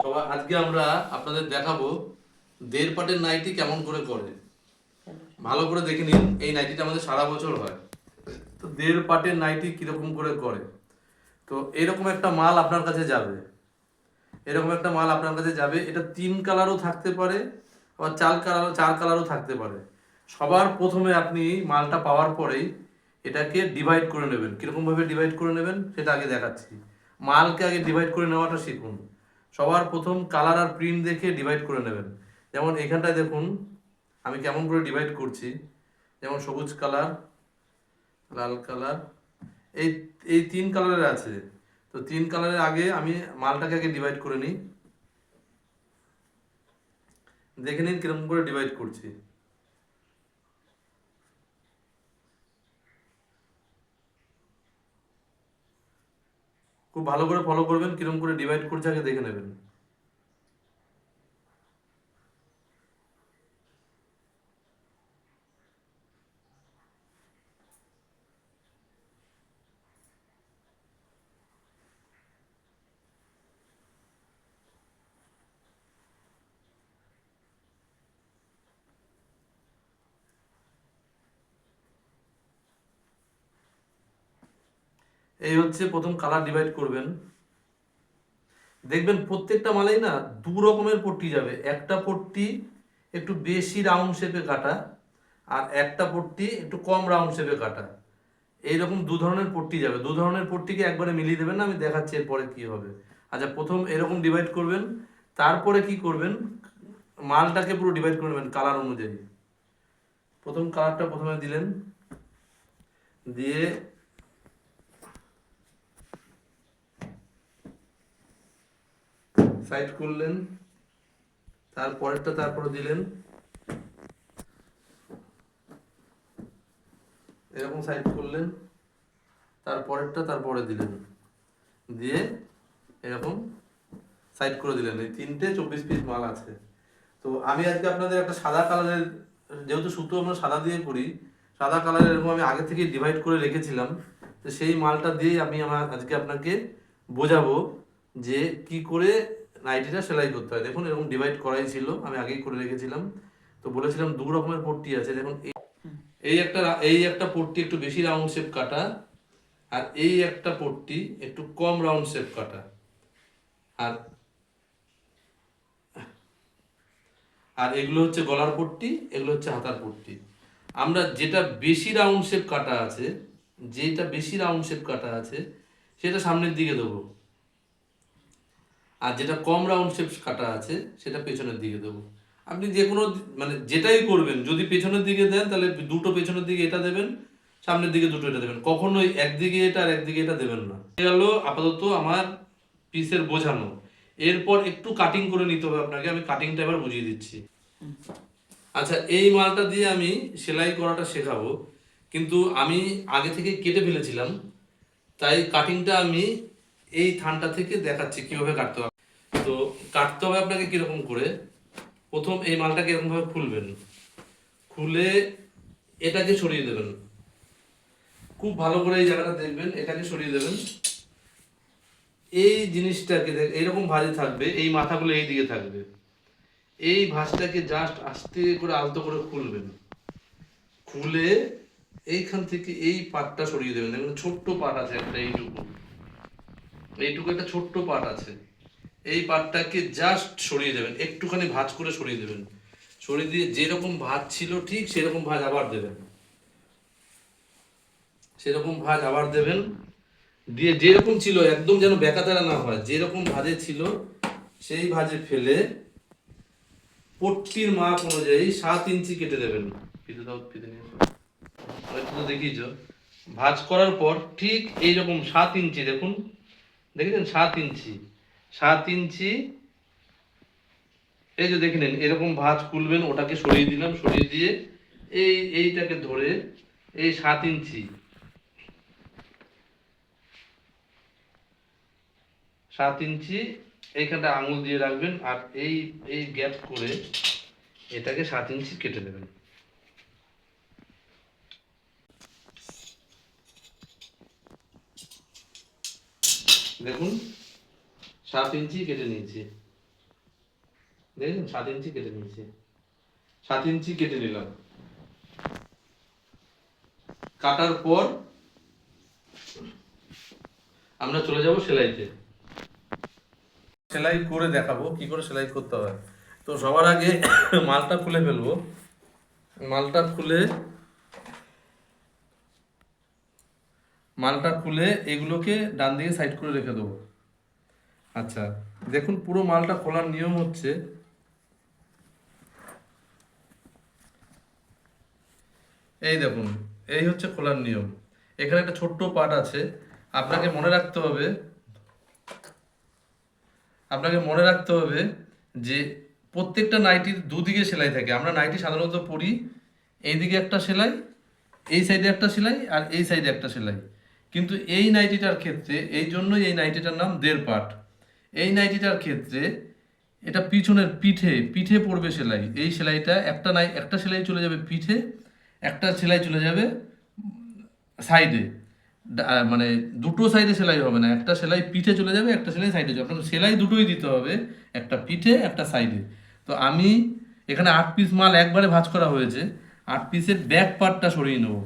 সবাই আজকে আমরা আপনাদের দেখাবো দেড় পাটের নাইটি কেমন করে করে। ভালো করে দেখে নিন, এই নাইটিটা আমাদের সারা বছর হয়। তো দেড় পাটের নাইটি কিরকম করে করে, তো এরকম একটা মাল আপনার কাছে যাবে। এরকম একটা মাল আপনার কাছে যাবে, এটা 3 কালারও থাকতে পারে, আবার 4 কালারও থাকতে পারে। সবার প্রথমে আপনি মালটা পাওয়ার পরেই এটাকে ডিভাইড করে নেবেন। কিরকম ভাবে ডিভাইড করে নেবেন সেটা আগে দেখাচ্ছি। মালকে আগে ডিভাইড করে নেওয়াটা শিখুন। সবার প্রথম কালার আর প্রিন্ট দেখে ডিভাইড করে নেবেন। যেমন এখানটায় দেখুন আমি কেমন করে ডিভাইড করছি। যেমন সবুজ কালার, লাল কালার, এই এই 3 কালারের আছে। তো 3 কালারের আগে আমি মালটাকে আগে ডিভাইড করে নিই। দেখে নিন কিরকম করে ডিভাইড করছি। খুব ভালো করে ফলো করবেন, কিরকম করে ডিভাইড করছে আগে দেখে নেবেন। এই হচ্ছে প্রথম কালার ডিভাইড করবেন। দেখবেন প্রত্যেকটা মালেই না 2 রকমের পট্টি যাবে। একটা পট্টি একটু বেশি রাউন্ড শেপে কাটা, আর একটা পট্টি একটু কম রাউন্ড শেপে কাটা। এইরকম 2 ধরনের পট্টি যাবে। 2 ধরনের পট্টিকে একবারে মিলিয়ে দেবেন না, আমি দেখাচ্ছি এরপরে কি হবে। আচ্ছা, প্রথম এরকম ডিভাইড করবেন, তারপরে কি করবেন, মালটাকে পুরো ডিভাইড করে নেবেন কালার অনুযায়ী। প্রথম কালারটা প্রথমে দিলেন, দিয়ে সাইড করলেন, তারপরেরটা তারপরে দিলেন, এরকম সাইড করলেন, তারপরেরটা তারপরে দিলেন, দিয়ে এরকম সাইড করে দিলেন। এই 24 পিস মাল আছে। তো আমি আজকে আপনাদের একটা সাদা কালারের, যেহেতু সুতো আমরা সাদা দিয়ে করি, সাদা কালারের এরকম আমি আগে থেকে ডিভাইড করে রেখেছিলাম। তো সেই মালটা দিয়েই আমি আজকে আপনাকে বোঝাবো যে কি করে নাইটিটা সেলাই করতে হয়। দেখুন এরকম ডিভাইড করাই ছিল, আমি আগেই করে রেখেছিলাম। তো বলেছিলাম 2 রকমের পট্টি আছে। দেখুন এই একটা পট্টি একটু বেশি রাউন্ড শেপ কাটা, আর এই একটা পট্টি একটু কম রাউন্ড শেপ কাটা। আর আর এগুলো হচ্ছে গলার পট্টি, এগুলো হচ্ছে হাতার পট্টি। আমরা যেটা বেশি রাউন্ড শেপ কাটা আছে, সেটা সামনের দিকে দেবো। আর যেটা কম রাউন্ড শেপ কাটা আছে সেটা পেছনের দিকে দেবো। আপনি যে কোনো মানে যেটাই করবেন, যদি পেছনের দিকে দেন তাহলে দুটো পেছনের দিকে এটা দেবেন, সামনের দিকে দুটো এটা দেবেন। কখনোই একদিকে এটা আর একদিকে এটা দেবেন না। হয়ে গেল আপাতত আমার পিসের বোঝানো। এরপর একটু কাটিং করে নিতে হবে আপনাকে, আমি কাটিংটা এবার বুঝিয়ে দিচ্ছি। আচ্ছা, এই মালটা দিয়ে আমি সেলাই করাটা শেখাবো, কিন্তু আমি আগে থেকে কেটে ফেলেছিলাম, তাই কাটিংটা আমি এই থানটা থেকে দেখাচ্ছি কিভাবে কাটতে হবে। তো কাটতে হবে আপনাকে কিরকম করে, প্রথম এই মালটাকে এরকম ভাবে খুলবেন, খুলে এটাকে সরিয়ে দেবেন। খুব ভালো করে এই জায়গাটা দেখবেন, এটাকে সরিয়ে দেবেন। এই জিনিসটাকে এইরকম ভাঁজে থাকবে, এই মাথাগুলো এই দিকে থাকবে। এই ভাঁজটাকে জাস্ট আস্তে করে আলতো করে খুলবেন, খুলে এইখান থেকে এই পাটটা সরিয়ে দেবেন। দেখুন ছোট্ট পাট আছে একটা, এইটুকু এইটুকু একটা ছোট্ট পাট আছে। এই পাটটাকে জাস্ট সরিয়ে দেবেন, একটুখানি ভাঁজ করে সরিয়ে দেবেন। সরিয়ে দিয়ে যেরকম ভাঁজ ছিল ঠিক সেরকম ভাঁজ আবার দেবেন, সেরকম ভাঁজ আবার দেবেন। দিয়ে যেরকম ছিল একদম যেন বেকাতারা না হয়, যেরকম ভাঁজে ছিল সেই ভাঁজে ফেলে পট্টির মাপ অনুযায়ী 7 ইঞ্চি কেটে দেবেন। ফিতে দাও, ফিতে নিয়ে আসো। হয়তো তো দেখিয়েছ। ভাঁজ করার পর ঠিক এইরকম 7 ইঞ্চি, দেখুন দেখেছেন 7 ইঞ্চি, 7 ইঞ্চি। এই যে দেখে নিন, এরকম ভাঁজ খুলবেন, ওটাকে সরিয়ে দিলাম, সরিয়ে দিয়ে এইটাকে ধরে এই 7 ইঞ্চি, 7 ইঞ্চি এইখানটা আঙুল দিয়ে রাখবেন, আর এই এই গ্যাপ করে এটাকে 7 ইঞ্চি কেটে নেবেন। দেখুন 7 ইঞ্চি কেটে নিয়েছি। দেখুন 7 ইঞ্চি কেটে নিয়েছি, 7 ইঞ্চি কেটে নিলাম। কাটার পর আমরা চলে যাব সেলাইতে। সেলাই করে দেখাবো কি করে সেলাই করতে হয়। তো সবার আগে মালটা খুলে ফেলবো। মালটা খুলে এগুলোকে ডান দিকে সাইড করে রেখে দেবো। আচ্ছা, দেখুন পুরো মালটা খোলার নিয়ম হচ্ছে, এই দেখুন, এই হচ্ছে খোলার নিয়ম। এখানে একটা ছোট্ট পার্ট আছে, আপনাকে মনে রাখতে হবে, যে প্রত্যেকটা নাইটির দুদিকে সেলাই থাকে। আমরা নাইটি সাধারণত পরি, এইদিকে একটা সেলাই, এই সাইডে একটা সেলাই, আর এই সাইডে একটা সেলাই। কিন্তু এই নাইটিটার ক্ষেত্রে, এই জন্যই এই নাইটিটার নাম 1.5 পার্ট। এই নাইটিটার ক্ষেত্রে এটা পিছনের পিঠে পড়বে সেলাই। এই সেলাইটা একটা সেলাই চলে যাবে পিঠে, একটা সেলাই চলে যাবে সাইডে। মানে দুটো সাইডে সেলাই হবে না, একটা সেলাই পিঠে চলে যাবে, একটা সেলাই সাইডে যাবে। আপনাকে সেলাই দুটোই দিতে হবে, একটা পিঠে একটা সাইডে। তো আমি এখানে 8 পিস মাল একবারে ভাঁজ করা হয়েছে, 8 পিসের ব্যাক পার্টটা সরিয়ে নেব।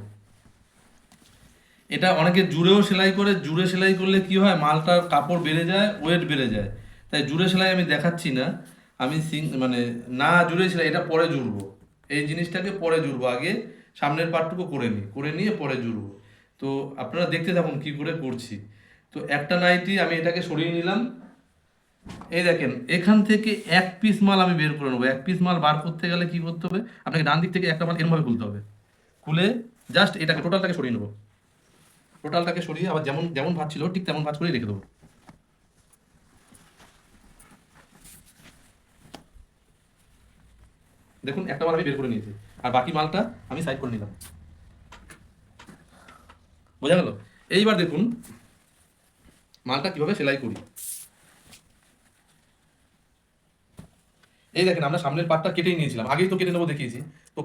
এটা অনেকে জুড়েও সেলাই করে, জুড়ে সেলাই করলে কি হয়, মালটার কাপড় বেড়ে যায়, ওয়েট বেড়ে যায়। তাই জুড়ে সেলাই আমি দেখাচ্ছি না, আমি মানে না জুড়ে সেলাই, এটা পরে জুড়বো। এই জিনিসটাকে পরে জুড়বো, আগে সামনের পার্টটুকু করে নিয়ে পরে জুড়বো। তো আপনারা দেখতে থাকুন কি করে করছি। তো একটা নাইটি আমি এটাকে সরিয়ে নিলাম। এই দেখেন, এখান থেকে 1 পিস মাল আমি বের করে নেবো। 1 পিস মাল বার করতে গেলে কি করতে হবে, আপনাকে ডান দিক থেকে একটা মাল এরমভাবে খুলতে হবে। খুলে জাস্ট এটাকে টোটালটাকে সরিয়ে নেবো। টোটালটাকে সরিয়ে আবার যেমন যেমন ভাঁজ ছিল ঠিক তেমন ভাঁজ করেই রেখে দেবো। দেখুন একটা মাল আমি বের করে নিয়েছি, আর বাকি মালটা আমি সাইড করে নিলাম। বোঝা গেল? এইবার দেখুন মালটা কিভাবে সেলাই করি। এই দেখেন, আমরা সামনের পার্টটা কেটেই নিয়েছিলাম, আগেই তো কেটে নেবো দেখিয়েছি। তো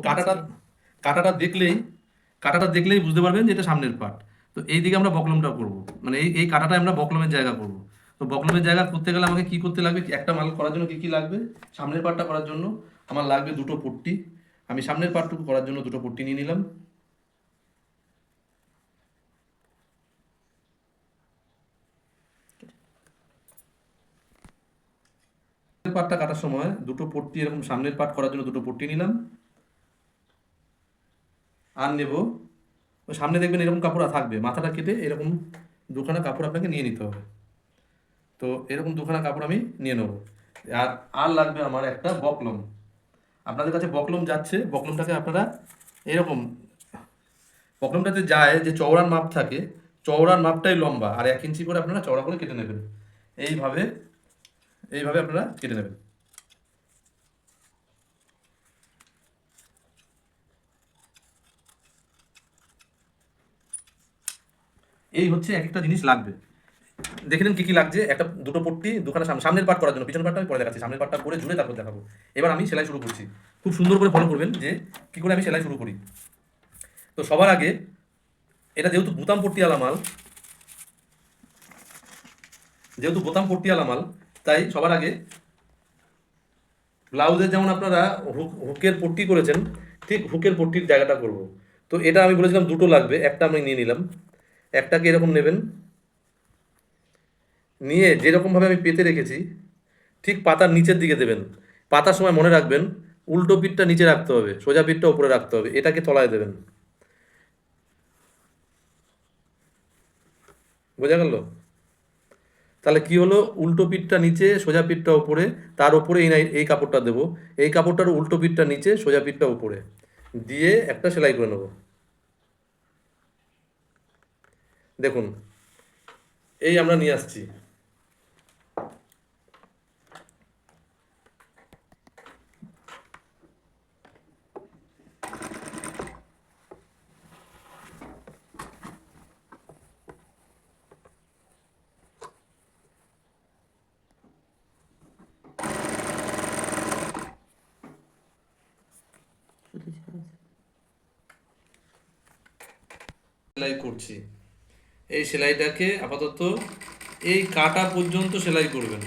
কাটাটা দেখলেই বুঝতে পারবেন যে এটা সামনের পার্ট। তো এই দিকে আমরা বকলমটা করব, মানে এই কাটাটা আমরা বকলমের জায়গা করব। তো বকলমের জায়গা করতে গেলে আমাকে কি করতে লাগবে, একটা মাল করার জন্য কি কি লাগবে, সামনের পার্টটা করার জন্য আমার লাগবে দুটো পট্টি। আমি সামনের পার্টটুকু করার জন্য দুটো পট্টি নিয়ে নিলাম। পার্টটা কাটার সময় দুটো পট্টি, এরকম সামনের পার্ট করার জন্য দুটো পট্টি নিলাম। আর নেব, ওই সামনে দেখবেন এরকম কাপড় থাকবে, মাথাটা কেটে এরকম দুখানা কাপড় আপনাকে নিয়ে নিতে হবে। তো এরকম দুখানা কাপড় আমি নিয়ে নেবো। আর আর লাগবে আমার একটা বকলম। আপনাদের কাছে বকলম যাচ্ছে, বকলমটাকে আপনারা এরকম, বকলমটাতে যায় যে চওড়ার মাপ থাকে, চওড়ার মাপটাই লম্বা, আর 1 ইঞ্চি করে আপনারা চওড়া করে কেটে নেবেন। এইভাবে আপনারা কেটে নেবেন। এই হচ্ছে এক একটা জিনিস লাগবে। দেখে নিন কি কি লাগছে। একটা দুটো পট্টি, দুখানা সামনের পার্ট করার জন্য, পিছনের পার্টটা আমি পরে দেখাচ্ছি, সামনের পার্টটা করে জুড়ে তারপর দেখাবো। এবার আমি সেলাই শুরু করছি। খুব সুন্দর করে ফলো করবেন যে কি করে আমি সেলাই শুরু করি। তো সবার আগে, এটা যেহেতু বোতাম পট্টিয়ালা মাল, তাই সবার আগে ব্লাউজের যেমন আপনারা হুকের পট্টি করেছেন, ঠিক হুকের পট্টির জায়গাটা করব। তো এটা আমি বলেছিলাম দুটো লাগবে, একটা আমি নিয়ে নিলাম। একটাকে এরকম নেবেন, নিয়ে যেরকমভাবে আমি পেতে রেখেছি ঠিক পাতার নিচের দিকে দেবেন। পাতার সময় মনে রাখবেন উল্টো পিঠটা নিচে রাখতে হবে, সোজা পিঠটা উপরে রাখতে হবে, এটাকে তলায় দেবেন। বোঝা গেল? তাহলে কি হলো, উল্টো পিঠটা নিচে সোজা পিঠটা উপরে, তার উপরে এই কাপড়টা দেবো, এই কাপড়টার উল্টো পিঠটা নিচে সোজা পিঠটা উপরে দিয়ে একটা সেলাই করে নেবো। দেখুন, এই আমরা নিয়ে আসছি। সেলাই করছি, এই সেলাইটাকে আপাতত এই কাটা পর্যন্ত সেলাই করবেন।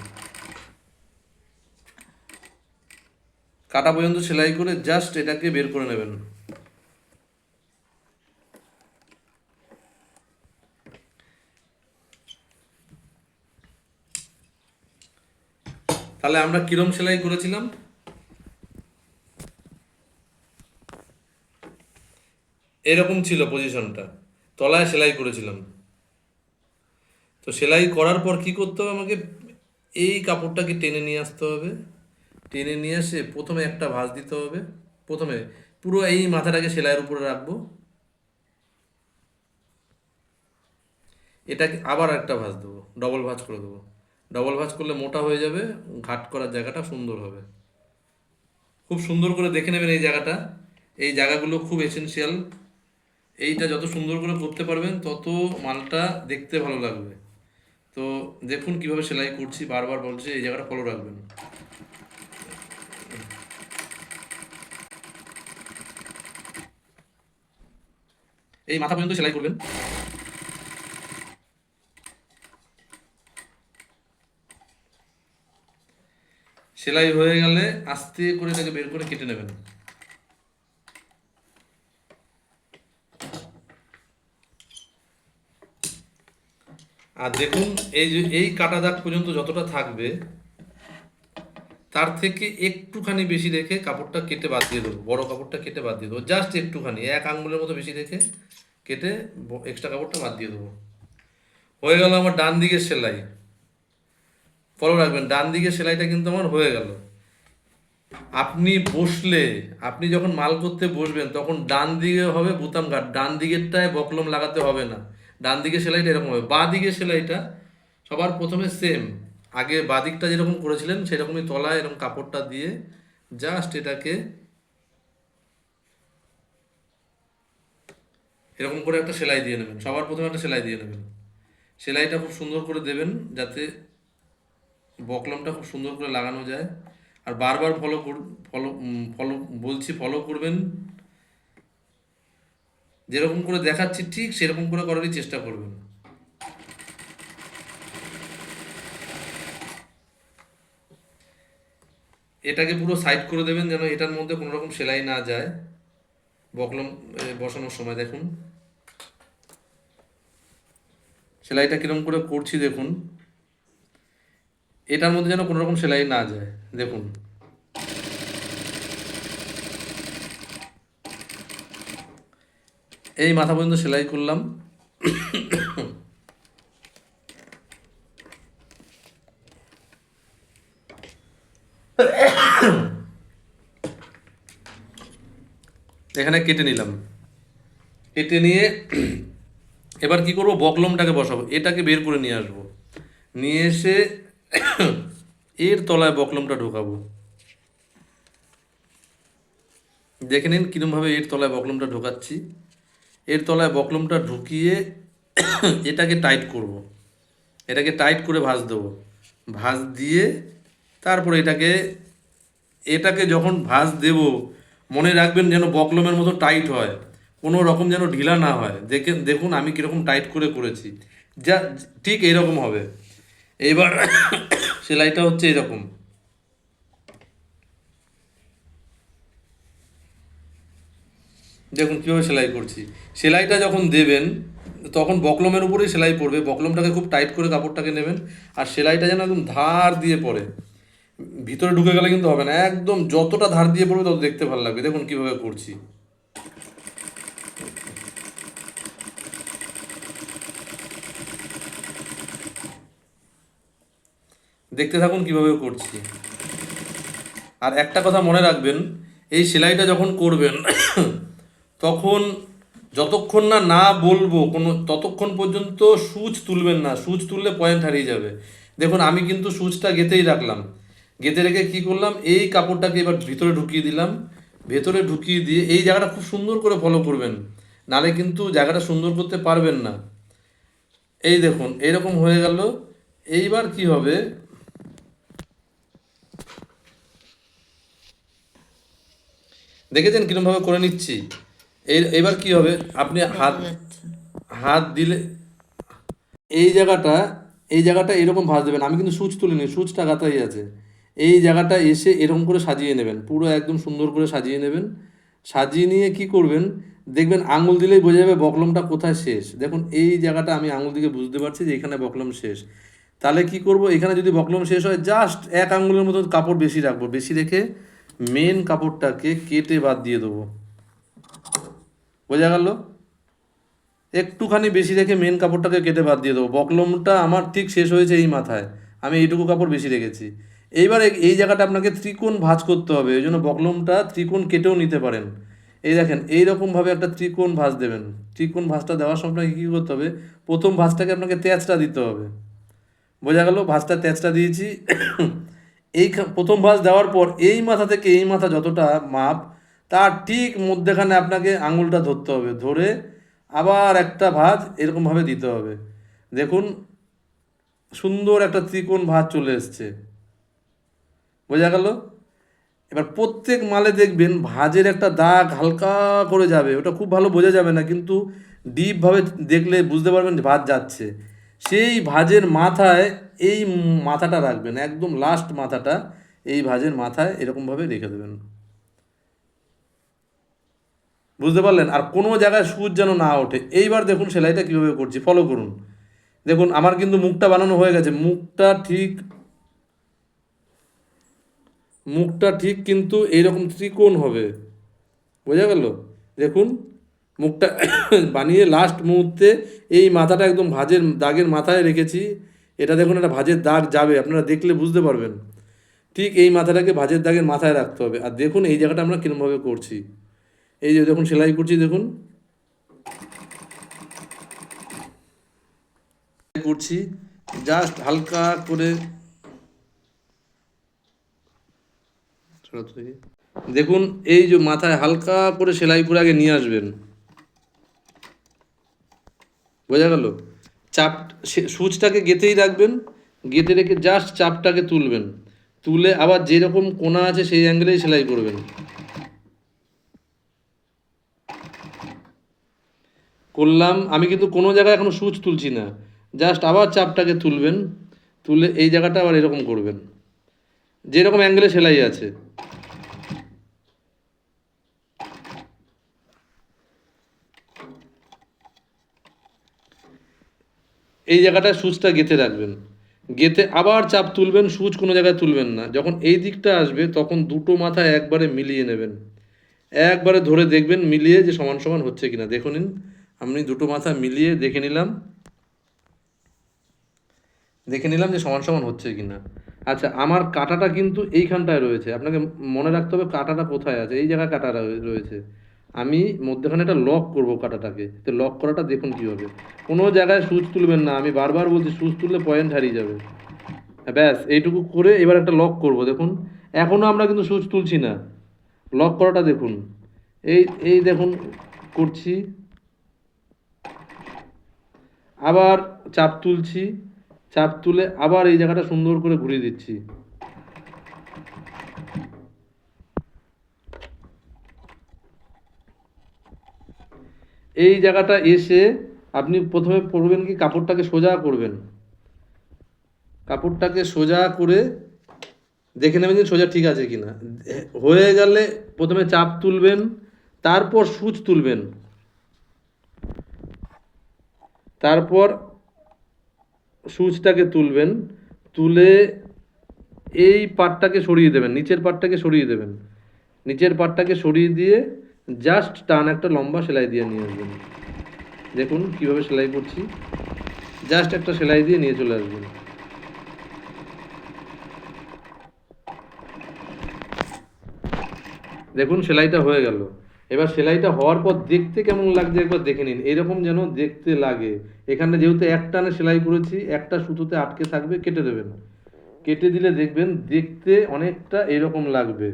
কাটা পর্যন্ত সেলাই করে জাস্ট এটাকে বের করে নেবেন। তাহলে আমরা কিরম সেলাই করেছিলাম, এরকম ছিল পজিশনটা, তলায় সেলাই করেছিলাম। তো সেলাই করার পর কি করতে হবে, আমাকে এই কাপড়টাকে টেনে নিয়ে আসতে হবে। টেনে নিয়ে এসে প্রথমে একটা ভাঁজ দিতে হবে। প্রথমে পুরো এই মাথাটাকে সেলাইয়ের উপরে রাখবো, এটাকে আবার একটা ভাঁজ দেবো, ডবল ভাঁজ করে দেবো। ডবল ভাঁজ করলে মোটা হয়ে যাবে, ঘাট করার জায়গাটা সুন্দর হবে। খুব সুন্দর করে দেখে নেবেন এই জায়গাটা, এই জায়গাগুলো খুব এসেনশিয়াল। এইটা যত সুন্দর করে করতে পারবেন তত মালটা দেখতে ভালো লাগবে। তো দেখুন কিভাবে সেলাই করছি, বারবার বলছি এই জায়গাটা ফলো রাখবেন। এই মাথা পর্যন্ত সেলাই করবেন। সেলাই হয়ে গেলে আস্তে করে এটাকে বের করে কেটে নেবেন। আর দেখুন এই যে এই কাটা দাগ পর্যন্ত যতটা থাকবে তার থেকে একটুখানি বেশি রেখে কাপড়টা কেটে বাদ দিয়ে দেবো, বড় কাপড়টা কেটে বাদ দিয়ে দেবো, জাস্ট একটুখানি 1 আঙ্গুলের মতো বেশি রেখে কেটে এক্সট্রা কাপড়টা বাদ দিয়ে দেবো। হয়ে গেল আমার ডান দিকের সেলাই। ফলো রাখবেন, ডান দিকের সেলাইটা কিন্তু আমার হয়ে গেল। আপনি বসলে, আপনি যখন মাল করতে বসবেন তখন ডান দিকে হবে বুতাম ঘাট, ডান দিকেরটায় বকলম লাগাতে হবে না। ডান দিকের সেলাইটা এরকম হবে। বাঁ দিকের সেলাইটা সবার প্রথমে সেম, আগে বাঁ দিকটা যেরকম করেছিলেন সেরকমই তলায় এরকম কাপড়টা দিয়ে জাস্ট এটাকে এরকম করে একটা সেলাই দিয়ে নেবেন। সবার প্রথমে একটা সেলাই দিয়ে নেবেন। সেলাইটা খুব সুন্দর করে দেবেন যাতে বকলমটা খুব সুন্দর করে লাগানো যায়। আর বারবার ফলো ফলো ফলো বলছি, ফলো করবেন, যেরকম করে দেখাচ্ছি ঠিক সেরকম করে করারই চেষ্টা করবেন। এটাকে পুরো সাইড করে দেবেন যেন এটার মধ্যে কোনো রকম সেলাই না যায় বকলম বসানোর সময়। দেখুন সেলাইটা কিরকম করে করছি, দেখুন এটার মধ্যে যেন কোনো রকম সেলাই না যায়। দেখুন এই মাথা পর্যন্ত সেলাই করলাম। এখানে কেটে নিলাম। কেটে নিয়ে এবার কি করবো, বকলমটাকে বসাবো, এটাকে বের করে নিয়ে আসবো। নিয়ে এসে এর তলায় বকলমটা ঢোকাবো। দেখে নিন কিরমভাবে এর তলায় বকলমটা ঢোকাচ্ছি। এর তলায় বকলমটা ঢুকিয়ে এটাকে টাইট করব। এটাকে টাইট করে ভাঁজ দেবো। ভাঁজ দিয়ে তারপরে এটাকে এটাকে যখন ভাঁজ দেব মনে রাখবেন যেন বকলমের মতো টাইট হয়, কোনো রকম যেন ঢিলা না হয়। দেখুন আমি কীরকম টাইট করে করেছি, যা ঠিক এইরকম হবে। এবার সেলাইটা হচ্ছে এরকম। দেখুন কীভাবে সেলাই করছি। সেলাইটা যখন দেবেন তখন বকলমের উপরেই সেলাই পড়বে, বকলমটাকে খুব টাইট করে কাপড়টাকে নেবেন। আর সেলাইটা যেন একদম ধার দিয়ে পড়ে, ভিতরে ঢুকে গেলে কিন্তু হবে না, একদম যতটা ধার দিয়ে পড়বে তত দেখতে ভালো লাগবে। দেখুন কীভাবে করছি। দেখতে থাকুন কীভাবে করছি। আর একটা কথা মনে রাখবেন, এই সেলাইটা যখন করবেন তখন যতক্ষণ না না বলবো কোনো ততক্ষণ পর্যন্ত সুচ তুলবেন না। সুচ তুললে পয়েন্ট হারিয়ে যাবে। দেখুন আমি কিন্তু সুচটা গেঁথেই রাখলাম। গেঁথে রেখে কী করলাম, এই কাপড়টাকে এবার ভিতরে ঢুকিয়ে দিলাম। ভেতরে ঢুকিয়ে দিয়ে এই জায়গাটা খুব সুন্দর করে ফলো করবেন, নালে কিন্তু জায়গাটা সুন্দর করতে পারবেন না। এই দেখুন এরকম হয়ে গেল। এইবার কি হবে, দেখেছেন কিরমভাবে করে নিচ্ছি। এবার কি হবে, আপনি হাত হাত দিলে এই জায়গাটা এরকম ভাঁজ দেবেন। আমি কিন্তু সুচ তুলিনি, সুচটা গাঁথাই আছে। এই জায়গাটা এসে এরকম করে সাজিয়ে নেবেন, পুরো একদম সুন্দর করে সাজিয়ে নেবেন। সাজিয়ে নিয়ে কি করবেন, দেখবেন আঙুল দিলেই বোঝা যাবে বকলমটা কোথায় শেষ। দেখুন এই জায়গাটা আমি আঙুল দিকে বুঝতে পারছি যে এখানে বকলম শেষ। তাহলে কি করব, এখানে যদি বকলম শেষ হয় জাস্ট 1 আঙুলের মতো কাপড় বেশি রাখবো, বেশি রেখে মেন কাপড়টাকে কেটে বাদ দিয়ে দেবো। বোঝা গেল? একটুখানি বেশি রেখে মেন কাপড়টাকে কেটে বাদ দিয়ে দেবো। বকলমটা আমার ঠিক শেষ হয়েছে এই মাথায়, আমি এইটুকু কাপড় বেশি রেখেছি। এইবার এই জায়গাটা আপনাকে ত্রিকোণ ভাঁজ করতে হবে, ওই জন্য বকলমটা ত্রিকোণ কেটেও নিতে পারেন। এই দেখেন এইরকমভাবে একটা ত্রিকোণ ভাঁজ দেবেন। ত্রিকোণ ভাঁজটা দেওয়ার সময় আপনাকে কী করতে হবে, প্রথম ভাঁজটাকে আপনাকে তেঁচটা দিতে হবে। বোঝা গেল? ভাঁজটা তেঁচটা দিয়েছি। এই প্রথম ভাঁজ দেওয়ার পর এই মাথা থেকে এই মাথা যতটা মাপ, তার ঠিক মধ্যেখানে আপনাকে আঙুলটা ধরতে হবে, ধরে আবার একটা ভাঁজ এরকমভাবে দিতে হবে। দেখুন সুন্দর একটা ত্রিকোণ ভাঁজ চলে এসছে। বোঝা গেল? এবার প্রত্যেক মালে দেখবেন ভাঁজের একটা দাগ হালকা করে যাবে, ওটা খুব ভালো বোঝা যাবে না, কিন্তু ডিপভাবে দেখলে বুঝতে পারবেন যে ভাঁজ যাচ্ছে। সেই ভাঁজের মাথায় এই মাথাটা রাখবেন, একদম লাস্ট মাথাটা এই ভাঁজের মাথায় এরকমভাবে রেখে দেবেন। বুঝতে পারলেন? আর কোনো জায়গায় সুচ যেন না ওঠে। এইবার দেখুন সেলাইটা কীভাবে করছি, ফলো করুন। দেখুন আমার কিন্তু মুখটা বানানো হয়ে গেছে, মুখটা ঠিক কিন্তু এইরকম ত্রিকোণ হবে। বোঝা গেল? দেখুন মুখটা বানিয়ে লাস্ট মুহূর্তে এই মাথাটা একদম ভাঁজের দাগের মাথায় রেখেছি। এটা দেখুন একটা ভাঁজের দাগ যাবে, আপনারা দেখলে বুঝতে পারবেন। ঠিক এই মাথাটাকে ভাঁজের দাগের মাথায় রাখতে হবে। আর দেখুন এই জায়গাটা আমরা কীরকমভাবে করছি, এই যে দেখুন সেলাই করছি, দেখুন করছি জাস্ট হালকা করে। দেখুন এই যে মাথায় হালকা করে সেলাই করে আগে নিয়ে আসবেন। বোঝা গেল? চাপ সুচটাকে গেঁথেই রাখবেন, গেঁথে রেখে জাস্ট চাপটাকে তুলবেন, তুলে আবার যেরকম কোণা আছে সেই অ্যাঙ্গেলেই সেলাই করবেন। করলাম আমি, কিন্তু কোনো জায়গায় এখনো সুচ তুলছি না, জাস্ট আবার চাপটাকে তুলবেন, তুলে এই জায়গাটা আবার এরকম করবেন যেরকম অ্যাঙ্গেলে সেলাই আছে। এই জায়গাটায় সুচটা গেঁথে রাখবেন, গেঁথে আবার চাপ তুলবেন, সুচ কোনো জায়গায় তুলবেন না। যখন এই দিকটা আসবে তখন দুটো মাথা একবারে মিলিয়ে নেবেন, একবারে ধরে দেখবেন মিলিয়ে যে সমান সমান হচ্ছে কিনা। দেখে নিন, আমি দুটো মাথা মিলিয়ে দেখে নিলাম যে সমান সমান হচ্ছে কিনা। আচ্ছা আমার কাঁটাটা কিন্তু এইখানটায় রয়েছে, আপনাকে মনে রাখতে হবে কাঁটাটা কোথায় আছে। এই জায়গায় কাঁটা রয়েছে, আমি মধ্যখানে একটা লক করব কাঁটাটাকে। তো লক করাটা দেখুন কীভাবে, কোনো জায়গায় সুচ তুলবেন না, আমি বারবার বলছি সুচ তুললে পয়েন্ট হারিয়ে যাবে। ব্যাস এইটুকু করে এবার একটা লক করব। দেখুন এখনও আমরা কিন্তু সুচ তুলছি না, লক করাটা দেখুন। এই এই দেখুন করছি, আবার চাপ তুলছি, চাপ তুলে আবার এই জায়গাটা সুন্দর করে ঘুরিয়ে দিচ্ছি। এই জায়গাটা এসে আপনি প্রথমে করবেন কি, কাপড়টাকে সোজা করবেন, কাপড়টাকে সোজা করে দেখে নেবেন যে সোজা ঠিক আছে কিনা। হয়ে গেলে প্রথমে চাপ তুলবেন, তারপর সুচ তুলবেন, তারপর সুচটাকে তুলবেন, তুলে এই পাটটাকে সরিয়ে দেবেন, নিচের পাটটাকে সরিয়ে দেবেন, নিচের পাটটাকে সরিয়ে দিয়ে জাস্ট টান একটা লম্বা সেলাই দিয়ে নিয়ে আসবেন। দেখুন কীভাবে সেলাই করছি, জাস্ট একটা সেলাই দিয়ে নিয়ে চলে আসবেন। দেখুন সেলাইটা হয়ে গেল। এবার সেলাইটা হওয়ার পর দেখতে কেমন লাগছে একবার দেখে নিন, এরকম যেন দেখতে লাগে। এখানে যেহেতু এক টানে সেলাই করেছি, একটা সুতোতে আটকে থাকবে, কেটে দেবেন, কেটে দিলে দেখবেন দেখতে অনেকটা এরকম লাগবে।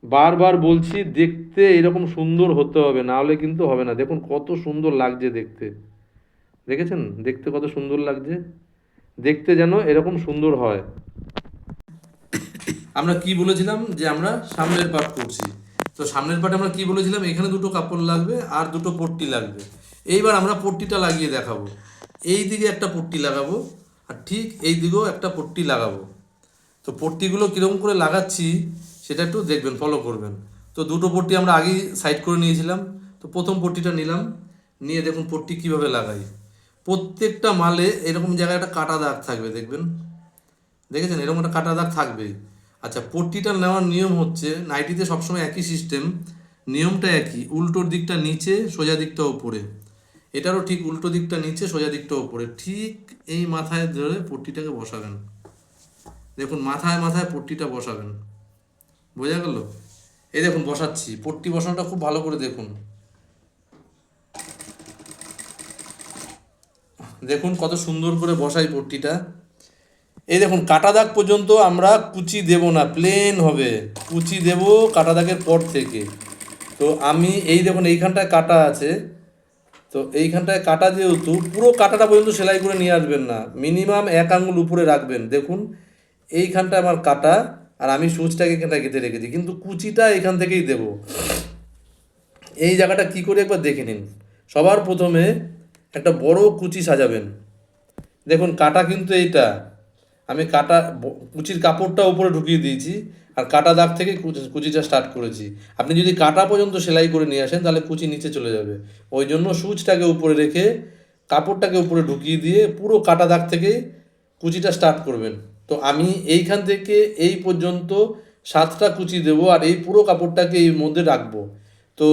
বারবার বলছি দেখতে এরকম সুন্দর হতে হবে, না হলে কিন্তু হবে না। দেখুন কত সুন্দর লাগছে দেখতে, দেখেছেন দেখতে কত সুন্দর লাগছে, দেখতে যেন এরকম সুন্দর হয়। আমরা কি বলেছিলাম যে আমরা সামনের পার্ট করছি, তো সামনের পার্টে আমরা কি বলেছিলাম, এখানে দুটো কাপড় লাগবে আর দুটো পট্টি লাগবে। এইবার আমরা পট্টিটা লাগিয়ে দেখাবো। এই দিকে একটা পট্টি লাগাবো আর ঠিক এই দিকেও একটা পট্টি লাগাবো। তো পট্টিগুলো কীরকম করে লাগাচ্ছি সেটা একটু দেখবেন, ফলো করবেন। তো দুটো পট্টি আমরা আগেই সাইড করে নিয়েছিলাম। তো প্রথম পট্টিটা নিলাম, নিয়ে দেখুন পট্টি কীভাবে লাগাই। প্রত্যেকটা মালে এরকম জায়গায় একটা কাটা দাগ থাকবে, দেখবেন, দেখেছেন, এরকম একটা কাটা দাগ থাকবেই। আচ্ছা, পট্টিটা নেওয়ার নিয়ম হচ্ছে, নাইটিতে সবসময় একই সিস্টেম, নিয়মটা একই, উল্টোর দিকটা নিচে, সোজা দিকটা উপরে। এটারও ঠিক উল্টো দিকটা নিচে, সোজা দিকটা উপরে। ঠিক এই মাথায় ধরে পট্টিটাকে বসাবেন। দেখুন মাথায় মাথায় পট্টিটা বসাবেন, বোঝা গেল? এই দেখুন বসাচ্ছি, পট্টি বসানোটা খুব ভালো করে দেখুন। দেখুন কত সুন্দর করে বসাই পট্টিটা। এই দেখুন কাটা দাগ পর্যন্ত আমরা কুচি দেব না, প্লেন হবে। কুচি দেব কাটা দাগের পর থেকে। তো আমি এই দেখুন এইখানটায় কাটা আছে, তো এইখানটায় কাটা যেহেতু, পুরো কাটাটা পর্যন্ত সেলাই করে নিয়ে আসবেন না, মিনিমাম 1 আঙ্গুল উপরে রাখবেন। দেখুন এইখানটায় আমার কাটা, আর আমি সুচটাকে এখানটায় কেটে রেখেছি, কিন্তু কুচিটা এখান থেকেই দেব। এই জায়গাটা কি করে একবার দেখে নিন। সবার প্রথমে একটা বড় কুচি সাজাবেন। দেখুন কাটা কিন্তু এইটা, আমি কাটা কুচির কাপড়টা উপরে ঢুকিয়ে দিয়েছি, আর কাটা দাগ থেকে কুচিটা স্টার্ট করেছি। আপনি যদি কাটা পর্যন্ত সেলাই করে নিয়ে আসেন তাহলে কুচি নিচে চলে যাবে। ওই জন্য সুচটাকে উপরে রেখে কাপড়টাকে উপরে ঢুকিয়ে দিয়ে পুরো কাটা দাগ থেকে কুচিটা স্টার্ট করবেন। তো আমি এইখান থেকে এই পর্যন্ত 7টা কুচি দেবো, আর এই পুরো কাপড়টাকে এই মধ্যে রাখবো। তো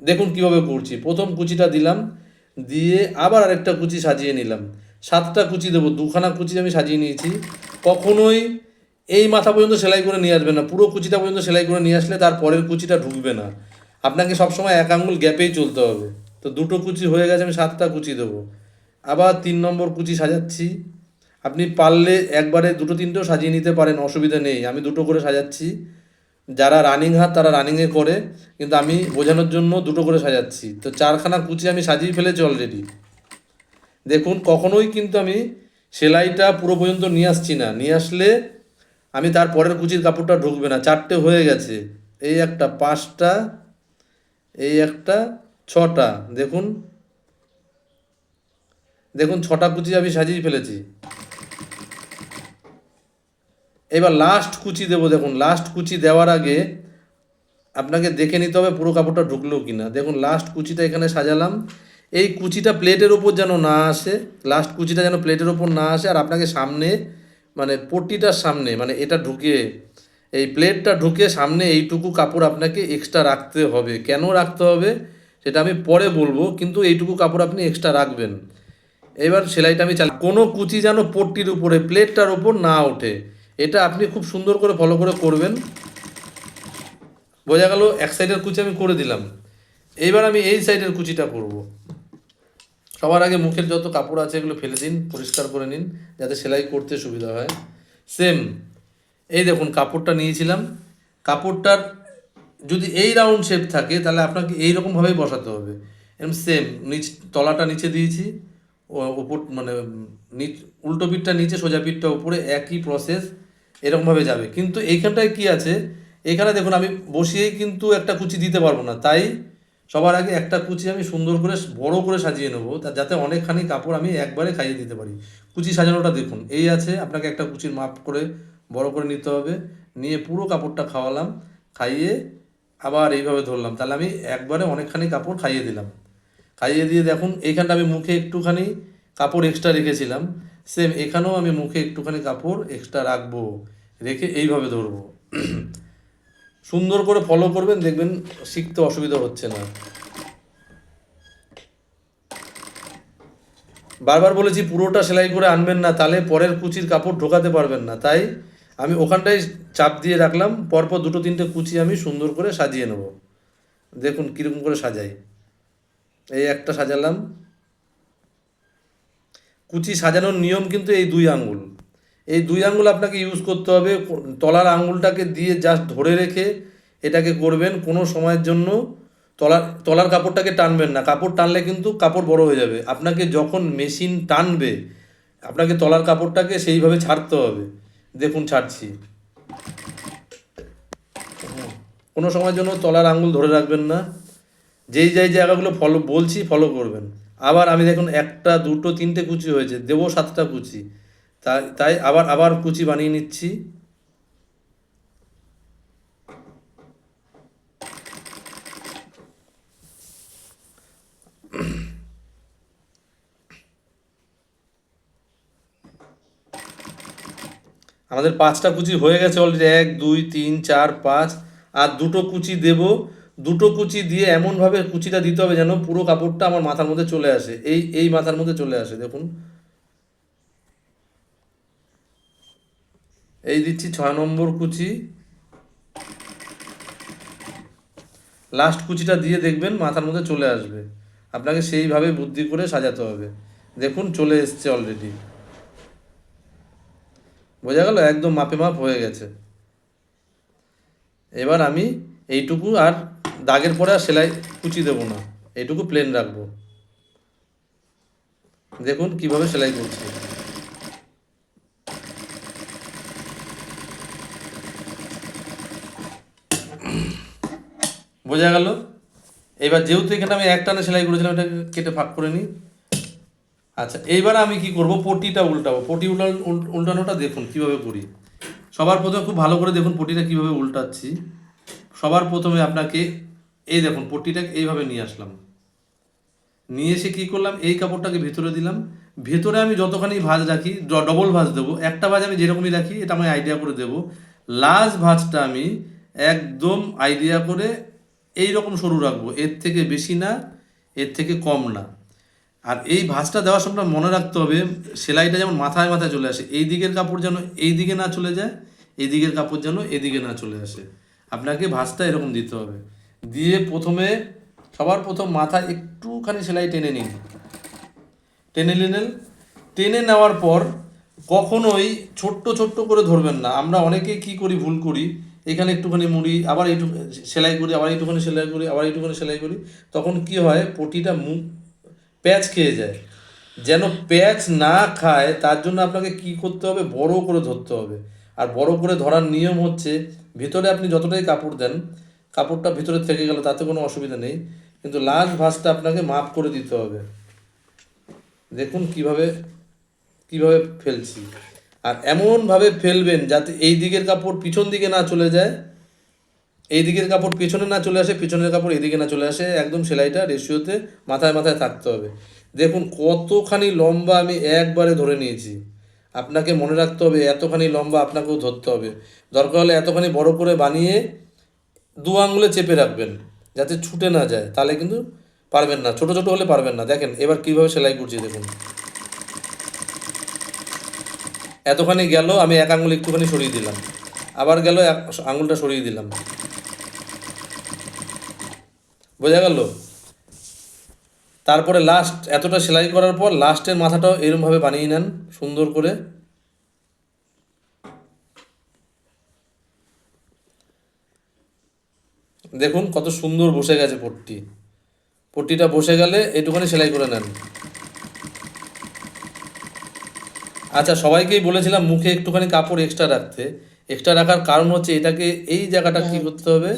দেখুন কিভাবে করছি। প্রথম কুচিটা দিলাম, দিয়ে আবার আরেকটা কুচি সাজিয়ে নিলাম। 7টা কুচি দেবো, 2খানা কুচি আমি সাজিয়ে নিয়েছি। কখনোই এই মাথা পর্যন্ত সেলাই করে নিয়ে আসবেন না, পুরো কুচিটা পর্যন্ত সেলাই করে নিয়ে আসলে তার পরের কুচিটা ঢুকবে না। আপনাকে সবসময় 1 আঙ্গুল গ্যাপেই চলতে হবে। তো দুটো কুচি হয়ে গেছে, আমি 7টা কুচি দেবো। আবার 3 নম্বর কুচি সাজাচ্ছি। আপনি পারলে একবারে দুটো তিনটেও সাজিয়ে নিতে পারেন, অসুবিধা নেই। আমি দুটো করে সাজাচ্ছি, যারা রানিং হাত তারা রানিংয়ে করে, কিন্তু আমি বোঝানোর জন্য দুটো করে সাজাচ্ছি। তো 4খানা কুচি আমি সাজিয়ে ফেলেছি অলরেডি। দেখুন কখনোই কিন্তু আমি সেলাইটা পুরো পর্যন্ত নিয়ে আসছি না, নিয়ে আসলে আমি তার পরের কুচির কাপড়টা ঢুকবে না। 4টে হয়ে গেছে, এই একটা 5টা, এই একটা 6টা। দেখুন দেখুন 6টা কুচি আমি সাজিয়ে ফেলেছি। এবার লাস্ট কুচি দেবো। দেখুন লাস্ট কুচি দেওয়ার আগে আপনাকে দেখে নিতে হবে পুরো কাপড়টা ঢুকলো কি না। দেখুন লাস্ট কুচিটা এখানে সাজালাম, এই কুচিটা প্লেটের ওপর যেন না আসে, লাস্ট কুচিটা যেন প্লেটের ওপর না আসে। আর আপনাকে সামনে মানে পট্টিটার সামনে মানে এটা ঢুকে, এই প্লেটটা ঢুকে সামনে এইটুকু কাপড় আপনাকে এক্সট্রা রাখতে হবে। কেন রাখতে হবে সেটা আমি পরে বলবো, কিন্তু এইটুকু কাপড় আপনি এক্সট্রা রাখবেন। এবার সেলাইটা আমি কোনো কুচি যেন পট্টির উপরে প্লেটটার ওপর না ওঠে, এটা আপনি খুব সুন্দর করে ফলো করে করবেন। বোঝা গেল? এক সাইডের কুচি আমি করে দিলাম, এইবার আমি এই সাইডের কুচিটা করব। সবার আগে মুখের যত কাপড় আছে এগুলো ফেলে দিন, পরিষ্কার করে নিন, যাতে সেলাই করতে সুবিধা হয়। সেম এই দেখুন কাপড়টা নিয়েছিলাম, কাপড়টার যদি এই রাউন্ড শেপ থাকে তাহলে আপনাকে এইরকমভাবেই বসাতে হবে। এরকম সেম তলাটা নিচে দিয়েছি, ওপর মানে উল্টো পিঠটা নিচে, সোজা পিঠটা উপরে, একই প্রসেস এরকমভাবে যাবে। কিন্তু এইখানটায় কি আছে, এখানে দেখুন আমি বসিয়েই কিন্তু একটা কুচি দিতে পারবো না, তাই সবার আগে একটা কুচি আমি সুন্দর করে বড় করে সাজিয়ে নেবো, যাতে অনেকখানি কাপড় আমি একবারে খাইয়ে দিতে পারি। কুচি সাজানোটা দেখুন এই আছে, আপনাকে একটা কুচির মাপ করে বড় করে নিতে হবে, নিয়ে পুরো কাপড়টা খাওয়ালাম, খাইয়ে আবার এইভাবে ধরলাম, তাহলে আমি একবারে অনেকখানি কাপড় খাইয়ে দিলাম। খাইয়ে দিয়ে দেখুন এইখানটা আমি মুখে একটুখানি কাপড় এক্সট্রা রেখেছিলাম, সেম এখানেও আমি মুখে একটুখানি কাপড় এক্সট্রা রাখবো, রেখে এইভাবে ধরবো। সুন্দর করে ফলো করবেন, দেখবেন শিখতে অসুবিধা হচ্ছে না। বারবার বলেছি পুরোটা সেলাই করে আনবেন না, তাহলে পরের কুচির কাপড় ঢোকাতে পারবেন না। তাই আমি ওখানটায় চাপ দিয়ে রাখলাম, পরপর দুটো তিনটে কুচি আমি সুন্দর করে সাজিয়ে নেব। দেখুন কীরকম করে সাজাই, এই একটা সাজালাম। কুচি সাজানোর নিয়ম কিন্তু এই 2 আঙ্গুল, এই 2 আঙ্গুল আপনাকে ইউজ করতে হবে। তলার আঙ্গুলটাকে দিয়ে জাস্ট ধরে রেখে এটাকে করবেন। কোনো সময়ের জন্য তলার কাপড়টাকে টানবেন না, কাপড় টানলে কিন্তু কাপড় বড় হয়ে যাবে। আপনাকে যখন মেশিন টানবে আপনাকে তলার কাপড়টাকে সেইভাবে ছাড়তে হবে। দেখুন ছাড়ছি, কোনো সময়ের জন্য তলার আঙ্গুল ধরে রাখবেন না। যেই জায়গাগুলো ফলো করবেন। আবার আমি দেখুন 1টা 2টো 3টে কুচি হয়েছে, দেবো 7টা কুচি। তাই তাই আবার আবার কুচি বানিয়ে নিচ্ছি। আমাদের 5টা কুচি হয়ে গেছে অলরেডি, 1 2 3 4 5, আর দুটো কুচি দেব। দুটো কুচি দিয়ে এমনভাবে কুচিটা দিতে হবে যেন পুরো কাপড়টা আমার মাথার মধ্যে চলে আসে, এই মাথার মধ্যে চলে আসে। দেখুন এই দিচ্ছি 6 নম্বর কুচি, লাস্ট কুচিটা দিয়ে দেখবেন মাথার মধ্যে চলে আসবে। আপনাকে সেইভাবে বুদ্ধি করে সাজাতে হবে। দেখুন চলে এসছে অলরেডি, বোঝা গেল, একদম মাপে মাপ হয়ে গেছে। এবার আমি এইটুকু আর দাগের পরে আর সেলাই কুচি দেবো না, এইটুকু প্লেন রাখবো। দেখুন কিভাবে সেলাই করছি। বোঝা গেল। এবার যেহেতু এখানে আমি এক টানে সেলাই করেছিলাম, এটা কেটে ফাঁক করে নিই। আচ্ছা, এইবার আমি কি করব, পটিটা উল্টাবো। পটি উল্টানোটা দেখুন কিভাবে করি। সবার প্রথমে খুব ভালো করে দেখুন পটিটা কিভাবে উল্টাচ্ছি। সবার প্রথমে আপনাকে এই দেখুন পটিটাকে এইভাবে নিয়ে আসলাম, নিয়ে এসে কী করলাম, এই কাপড়টাকে ভেতরে দিলাম। ভেতরে আমি যতখানি ভাঁজ রাখি, ডবল ভাঁজ দেবো। একটা ভাঁজ আমি যেরকমই রাখি এটা আমি আইডিয়া করে দেবো। লাস্ট ভাঁজটা আমি একদম আইডিয়া করে এই রকম সরু রাখবো, এর থেকে বেশি না, এর থেকে কম না। আর এই ভাঁজটা দেওয়ার সময় মনে রাখতে হবে সেলাইটা যেমন মাথায় মাথায় চলে আসে, এই দিকের কাপড় যেন এই দিকে না চলে যায়, এই দিকের কাপড় যেন এদিকে না চলে আসে। আপনাকে ভাঁজটা এরকম দিতে হবে। দিয়ে প্রথমে সবার প্রথম মাথায় একটুখানি সেলাই টেনে নিন, টেনে নিলেন। টেনে নেওয়ার পর কখনোই ছোট্ট ছোট্ট করে ধরবেন না। আমরা অনেকেই কী করি, ভুল করি, এখানে একটুখানি মুড়ি, আবার এইটু সেলাই করি, আবার এইটুখানি সেলাই করি, আবার এইটুখানি সেলাই করি। তখন কি হয়, পটিটা প্যাচ খেয়ে যায়। যেন প্যাচ না খায় তার জন্য আপনাকে কি করতে হবে, বড় করে ধরতে হবে। আর বড় করে ধরার নিয়ম হচ্ছে, ভিতরে আপনি যতটাই কাপড় দেন, কাপড়টা ভিতরে থেকে গেল তাতে কোনো অসুবিধা নেই, কিন্তু লাস্ট ভাঁজটা আপনাকে মাপ করে দিতে হবে। দেখুন কিভাবে কিভাবে ফেলছি। আর এমনভাবে ফেলবেন যাতে এই দিকের কাপড় পিছন দিকে না চলে যায়, এই দিকের কাপড় পেছনে না চলে আসে, পেছনের কাপড় এদিকে না চলে আসে। একদম সেলাইটা রেশিওতে মাথায় মাথায় থাকতে হবে। দেখুন কতখানি লম্বা আমি একবারে ধরে নিয়েছি। আপনাকে মনে রাখতে হবে এতখানি লম্বা আপনাকেও ধরতে হবে। দরকার হলে এতখানি বড় করে বানিয়ে 2 আঙ্গুলে চেপে রাখবেন যাতে ছুটে না যায়, তাহলে কিন্তু পারবেন না, ছোট ছোট হলে পারবেন না। দেখেন এবার কীভাবে সেলাই করছি দেখুন। এতখানি গেল, আমি 1 আঙ্গুল একটুখানি সরিয়ে দিলাম, আবার গেল, আঙুলটা সরিয়ে দিলাম। বোঝা গেল। তারপরে লাস্ট এতটা সেলাই করার পর লাস্টের মাথাটাও এরমভাবে বানিয়ে নেন সুন্দর করে। দেখুন কত সুন্দর বসে গেছে পট্টি। পট্টিটা বসে গেলে একটুখানি সেলাই করে নেন। আচ্ছা, সবাইকেই বলেছিলাম মুখে একটুখানি কাপড় এক্সট্রা রাখতে। এক্সট্রা রাখার কারণ হচ্ছে এটাকে এই জায়গাটা কী করতে হবে,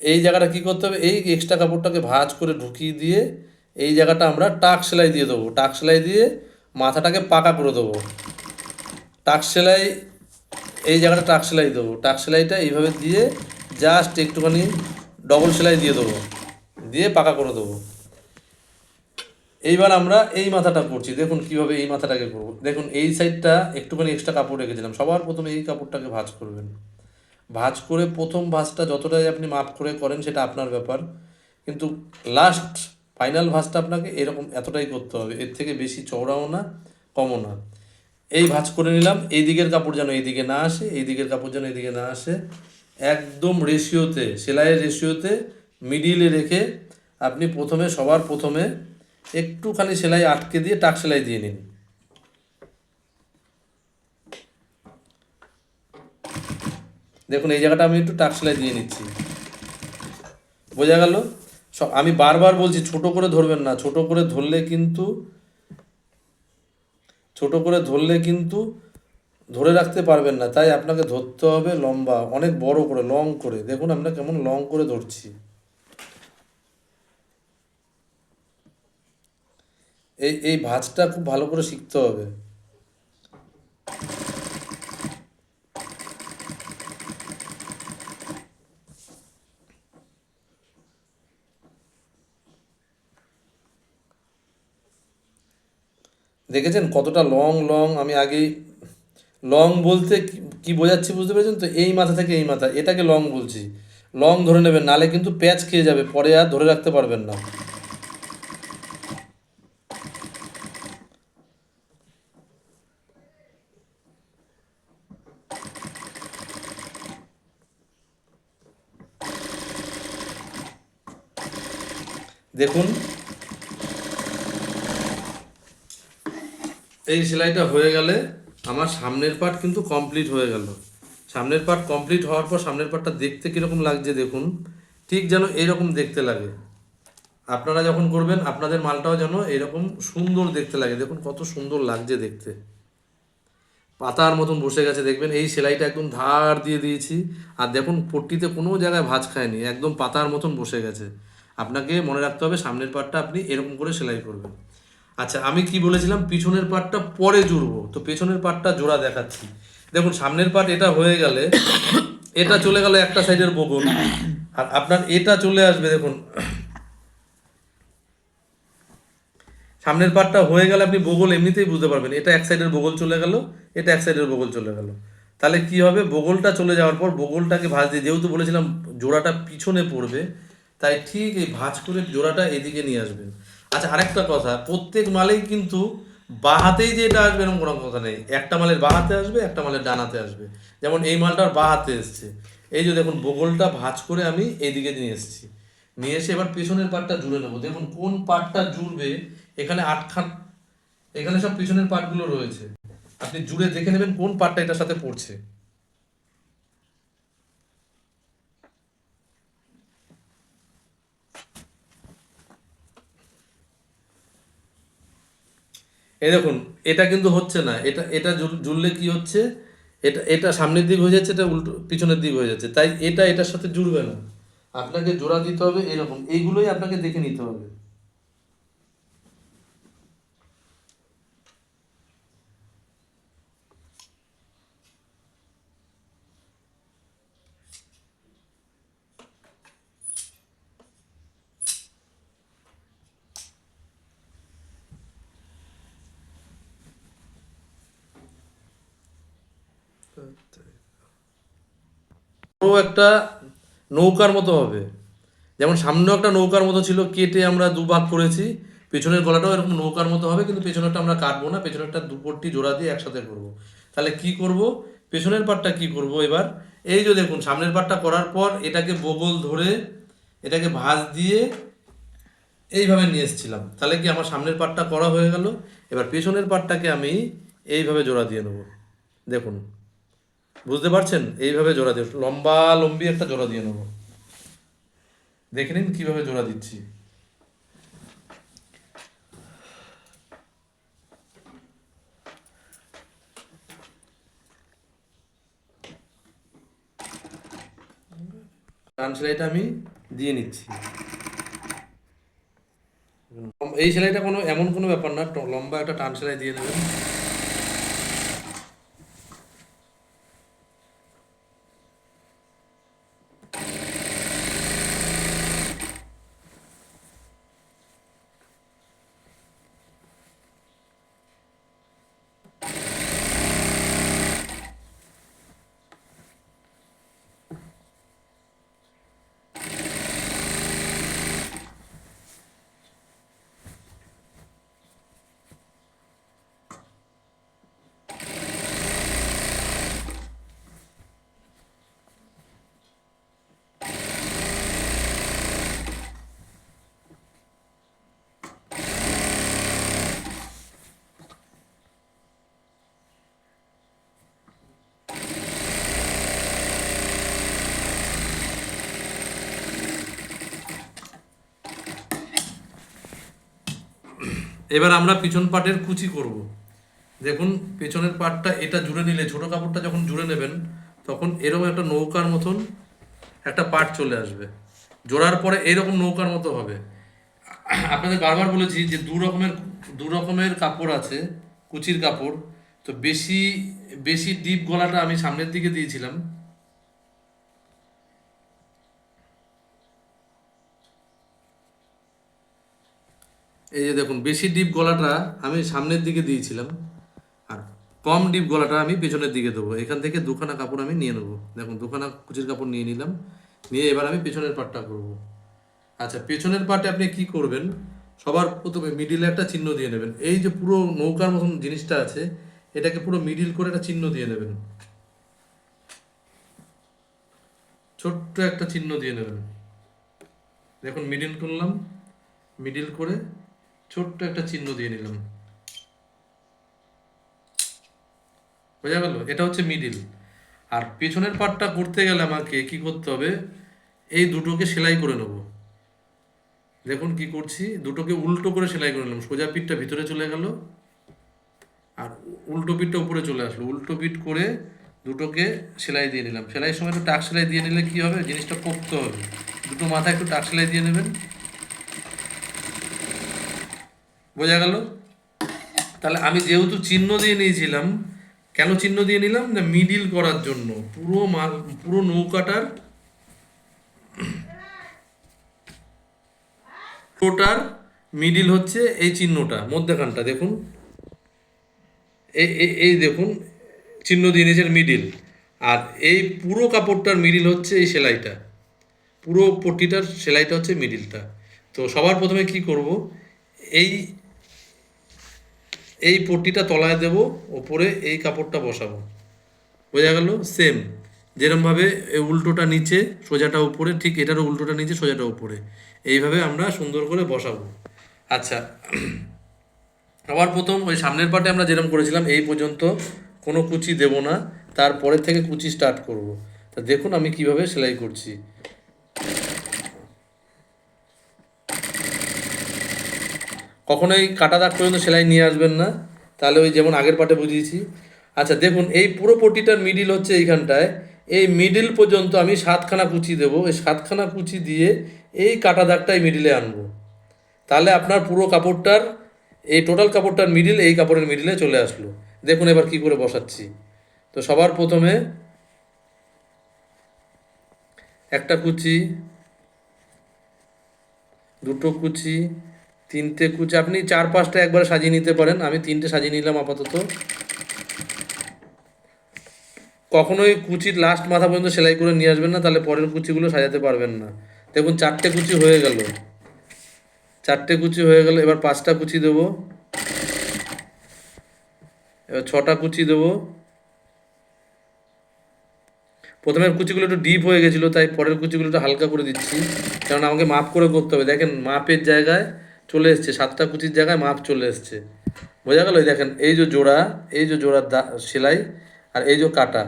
এই জায়গাটা কী করতে হবে, এই এক্সট্রা কাপড়টাকে ভাঁজ করে ঢুকিয়ে দিয়ে এই জায়গাটা আমরা টাক সেলাই দিয়ে দেবো। টাক সেলাই দিয়ে মাথাটাকে পাকা করে দেবো। টাক সেলাই, এই জায়গাটা টাক সেলাই দেবো। টাক সেলাইটা এইভাবে দিয়ে জাস্ট একটুখানি ডবল সেলাই দিয়ে দেবো, দিয়ে পাকা করে দেবো। এইবার আমরা এই মাথাটা করছি, দেখুন কিভাবে এই মাথাটাকে করবো। দেখুন এই সাইডটা একটুখানি এক্সট্রা কাপড় রেখেছিলাম, সবার প্রথমে এই কাপড়টাকে ভাঁজ করবেন। ভাঁজ করে প্রথম ভাঁজটা যতটাই আপনি মাপ করে করেন সেটা আপনার ব্যাপার, কিন্তু লাস্ট ফাইনাল ভাঁজটা আপনাকে এরকম এতটাই করতে হবে, এর থেকে বেশি চওড়াও না কমও না। এই ভাঁজ করে নিলাম, এই দিকের কাপড় যেন এইদিকে না আসে, এই দিকের কাপড় যেন এইদিকে না আসে। একদম রেশিওতে, সেলাইয়ের রেশিওতে মিডিলে রেখে আপনি প্রথমে সবার প্রথমে একটুখানি সেলাই আটকে দিয়ে টাক সেলাই দিয়ে নিন। দেখুন এই জায়গাটা আমি একটু টাক সেলাই দিয়ে নিচ্ছি। বোঝা গেল। আমি বারবার বলছি ছোট করে ধরবেন না, ছোট করে ধরলে কিন্তু, ছোট করে ধরলে কিন্তু ধরে রাখতে পারবেন না। তাই আপনাকে ধরতে হবে লম্বা, অনেক বড় করে, লং করে। দেখুন আমরা কেমন লং করে ধরছি। এই ভাঁজটা খুব ভালো করে শিখতে হবে। দেখেছেন কতটা লং লং, আমি আগেই লং বলতে কি বোঝাচ্ছি বুঝতে পেরেছেন তো? এই মাথা থেকে এই মাথা, এটাকে লং বলছি। লং ধরে নেবেন, নালে কিন্তু প্যাচ খেয়ে যাবে, পরে আর ধরে রাখতে পারবেন না। দেখুন এই সেলাইটা হয়ে গেলে আমার সামনের পার্ট কিন্তু কমপ্লিট হয়ে গেল। সামনের পার্ট কমপ্লিট হওয়ার পর সামনের পার্টটা দেখতে কীরকম লাগছে দেখুন, ঠিক যেন এইরকম দেখতে লাগে। আপনারা যখন করবেন আপনাদের মালটাও যেন এরকম সুন্দর দেখতে লাগে। দেখুন কত সুন্দর লাগছে দেখতে, পাতার মতন বসে গেছে। দেখবেন এই সেলাইটা একদম ধার দিয়ে দিয়েছি, আর দেখুন পট্টিতে কোনো জায়গায় ভাঁজ খায়নি, একদম পাতার মতন বসে গেছে। আপনাকে মনে রাখতে হবে সামনের পার্টটা আপনি এরকম করে সেলাই করবেন। আচ্ছা, আমি কি বলেছিলাম পিছনের পার্টটা পরে জুড়বো, তো পেছনের পার্টটা জোড়া দেখাচ্ছি। দেখুন সামনের পার্ট এটা হয়ে গেলে এটা চলে গেল একটা সাইডের বগল, আর আপনার এটা চলে আসবে। দেখুন সামনের পার্টটা হয়ে গেলে আপনি বগল এমনিতেই বুঝতে পারবেন, এটা এক সাইডের বগল চলে গেল, এটা এক সাইডের বগল চলে গেল। তাহলে কি হবে, বগলটা চলে যাওয়ার পর বগলটাকে ভাঁজ দিয়ে, যেহেতু বলেছিলাম জোড়াটা পিছনে পড়বে, তাই ঠিক এই ভাঁজ করে জোড়াটা এদিকে নিয়ে আসবেন। আচ্ছা আরেকটা কথা, প্রত্যেক মালেই কিন্তু বাঁ হাতেই যে এটা আসবে এরকম কোনো কথা নেই। একটা মালের বাঁ হাতে আসবে, একটা মালের ডান হাতে আসবে। যেমন এই মালটার বাঁ হাতে এসছে, এই যে দেখুন বগলটা ভাঁজ করে আমি এইদিকে নিয়ে এসেছি, নিয়ে এসে এবার পেছনের পার্টটা জুড়ে নেবো। দেখুন কোন পার্টটা জুড়বে, এখানে আটখান, এখানে সব পিছনের পার্টগুলো রয়েছে, আপনি জুড়ে দেখে নেবেন কোন পার্টটা এটার সাথে পড়ছে। এই দেখুন এটা কিন্তু হচ্ছে না, এটা এটা জুড়লে কি হচ্ছে, এটা এটা সামনের দিক হয়ে যাচ্ছে, এটা উল্টো পিছনের দিক হয়ে যাচ্ছে, তাই এটা এটার সাথে জুড়বে না। আপনাকে জোড়া দিতে হবে এরকম, এইগুলোই আপনাকে দেখে নিতে হবে। বড় একটা নৌকার মতো হবে, যেমন সামনেও একটা নৌকার মতো ছিল, কেটে আমরা দুভাগ করেছি, পেছনের গলাটাও এরকম নৌকার মতো হবে, কিন্তু পেছনেরটা আমরা কাটবো না, পেছনেরটা দুপট্টি জোড়া দিয়ে একসাথে করব। তাহলে কি করব, পেছনের পাটটা কি করব এবার, এই যে দেখুন সামনের পাটটা করার পর এটাকে বগল ধরে এটাকে ভাঁজ দিয়ে এইভাবে নিয়ে এসেছিলাম, তাহলে কি আমার সামনের পাটটা করা হয়ে গেল। এবার পেছনের পাটটাকে আমি এইভাবে জোড়া দিয়ে নেব। দেখুন বুঝতে পারছেন, এইভাবে জোড়া দিয়ে লম্বা লম্বি একটা জোড়া দিয়ে নেব। দেখে নিন কিভাবে জোড়া দিচ্ছি। টান সেলাইটা আমি দিয়ে নিচ্ছি। এই সেলাইটা কোনো এমন কোনো ব্যাপার না, লম্বা একটা টান সেলাই দিয়ে নেবেন। এবার আমরা পিছন পাটের কুচি করব। দেখুন পেছনের পাটটা এটা জুড়ে নিলে, ছোট কাপড়টা যখন জুড়ে নেবেন তখন এরকম একটা নৌকার মতন একটা পাট চলে আসবে, জোড়ার পরে এরকম নৌকার মতো হবে। আপনাদের বারবার বলেছি যে দু রকমের কাপড় আছে, কুচির কাপড়। তো বেশি বেশি ডিপ গলাটা আমি সামনের দিকে দিয়েছিলাম, এই যে দেখুন, বেশি ডিপ গলাটা আমি সামনের দিকে দিয়েছিলাম, আর কম ডিপ গলাটা আমি পেছনের দিকে দেবো। এখান থেকে দুখানা কাপড় আমি নিয়ে নেবো। দেখুন, দুখানা কুচির কাপড় নিয়ে নিলাম, নিয়ে এবার আমি পেছনের পাটটা করব। আচ্ছা, পেছনের পাটে আপনি কি করবেন, সবার প্রথমে মিডিলে একটা চিহ্ন দিয়ে নেবেন। এই যে পুরো নৌকার মতন জিনিসটা আছে, এটাকে পুরো মিডিল করে একটা চিহ্ন দিয়ে নেবেন, ছোট্ট একটা চিহ্ন দিয়ে নেবেন। দেখুন, মিডিল করলাম, মিডিল করে ছোট্ট একটা চিহ্ন দিয়ে নিলাম। বোঝা গেল? এটা হচ্ছে মিডিল। আর পেছনের পাটটা করতে গেলে আমাকে কি করতে হবে, এই দুটোকে সেলাই করে নেব। দেখুন কি করছি, দুটোকে উল্টো করে সেলাই করে নিলাম। সোজা পিঠটা ভিতরে চলে গেল, আর উল্টো পিঠটা উপরে চলে আসলো। উল্টো পিঠ করে দুটোকে সেলাই দিয়ে নিলাম। সেলাইয়ের সময় একটু টাক সেলাই দিয়ে নিলে কি হবে, জিনিসটা পোক্ত হবে। দুটো মাথায় একটু টাক সেলাই দিয়ে নেবেন। বোঝা গেল? তাহলে আমি যেহেতু চিহ্ন দিয়ে নিয়েছিলাম, কেন চিহ্ন দিয়ে নিলাম না, মিডিল করার জন্য। পুরো মাল, পুরো নৌকাটার, পুরোটার মিডিল হচ্ছে এই চিহ্নটা, মধ্যখানটা দেখুন, এই দেখুন, চিহ্ন দিয়ে নিয়েছেন মিডিল। আর এই পুরো কাপড়টার মিডিল হচ্ছে এই সেলাইটা, পুরো পট্টিটার সেলাইটা হচ্ছে মিডিলটা। তো সবার প্রথমে কি করব, এই এই পট্টিটা তলায় দেব, ওপরে এই কাপড়টা বসাবো। বোঝা গেল? সেম যেরমভাবে উল্টোটা নিচে সোজাটা উপরে, ঠিক এটারও উল্টোটা নিচে সোজাটা উপরে, এইভাবে আমরা সুন্দর করে বসাবো। আচ্ছা, আবার প্রথম ওই সামনের পাটে আমরা যেরকম করেছিলাম এই পর্যন্ত কোনো কুচি দেব না, তারপরের থেকে কুচি স্টার্ট করব। তা দেখুন আমি কিভাবে সেলাই করছি। কখনোই কাটা দাগ পর্যন্ত সেলাই নিয়ে আসবেন না, তাহলে ওই যেমন আগের পাটে বুঝিয়েছি। আচ্ছা দেখুন, এই পুরো পট্টিটার মিডিল হচ্ছে এইখানটায়, এই মিডিল পর্যন্ত আমি 7খানা কুচি দেবো। এই 7খানা কুচি দিয়ে এই কাটা দাগটাই মিডিলে আনবো। তাহলে আপনার পুরো কাপড়টার, এই টোটাল কাপড়টার মিডিল এই কাপড়ের মিডিলে চলে আসলো। দেখুন এবার কি করে বসাচ্ছি। তো সবার প্রথমে একটা কুচি, দুটো কুচি, তিনটে কুচি, আপনি 4-5টা একবারে সাজিয়ে নিতে পারেন। আমি 3টে সাজিয়ে নিলাম আপাতত। কখনোই কুচির লাস্ট মাথা পর্যন্ত সেলাই করে নিয়ে আসবেন না, তাহলে পরের কুচিগুলো সাজাতে পারবেন না। দেখুন 4টে কুচি হয়ে গেল, 4টে কুচি হয়ে গেল। এবার 5টা কুচি দেবো, এবার 6টা কুচি দেবো। প্রথমের কুচিগুলো একটু ডিপ হয়ে গেছিলো, তাই পরের কুচিগুলো একটু হালকা করে দিচ্ছি, কারণ আমাকে মাপ করে করতে হবে। দেখেন মাপের জায়গায় চলে এসছে, 7টা কুচির জায়গায় মাপ চলে এসছে। বোঝা গেল? দেখেন এই যে জোড়া, এই যে জোড়ার সেলাই, আর এই যে কাটা,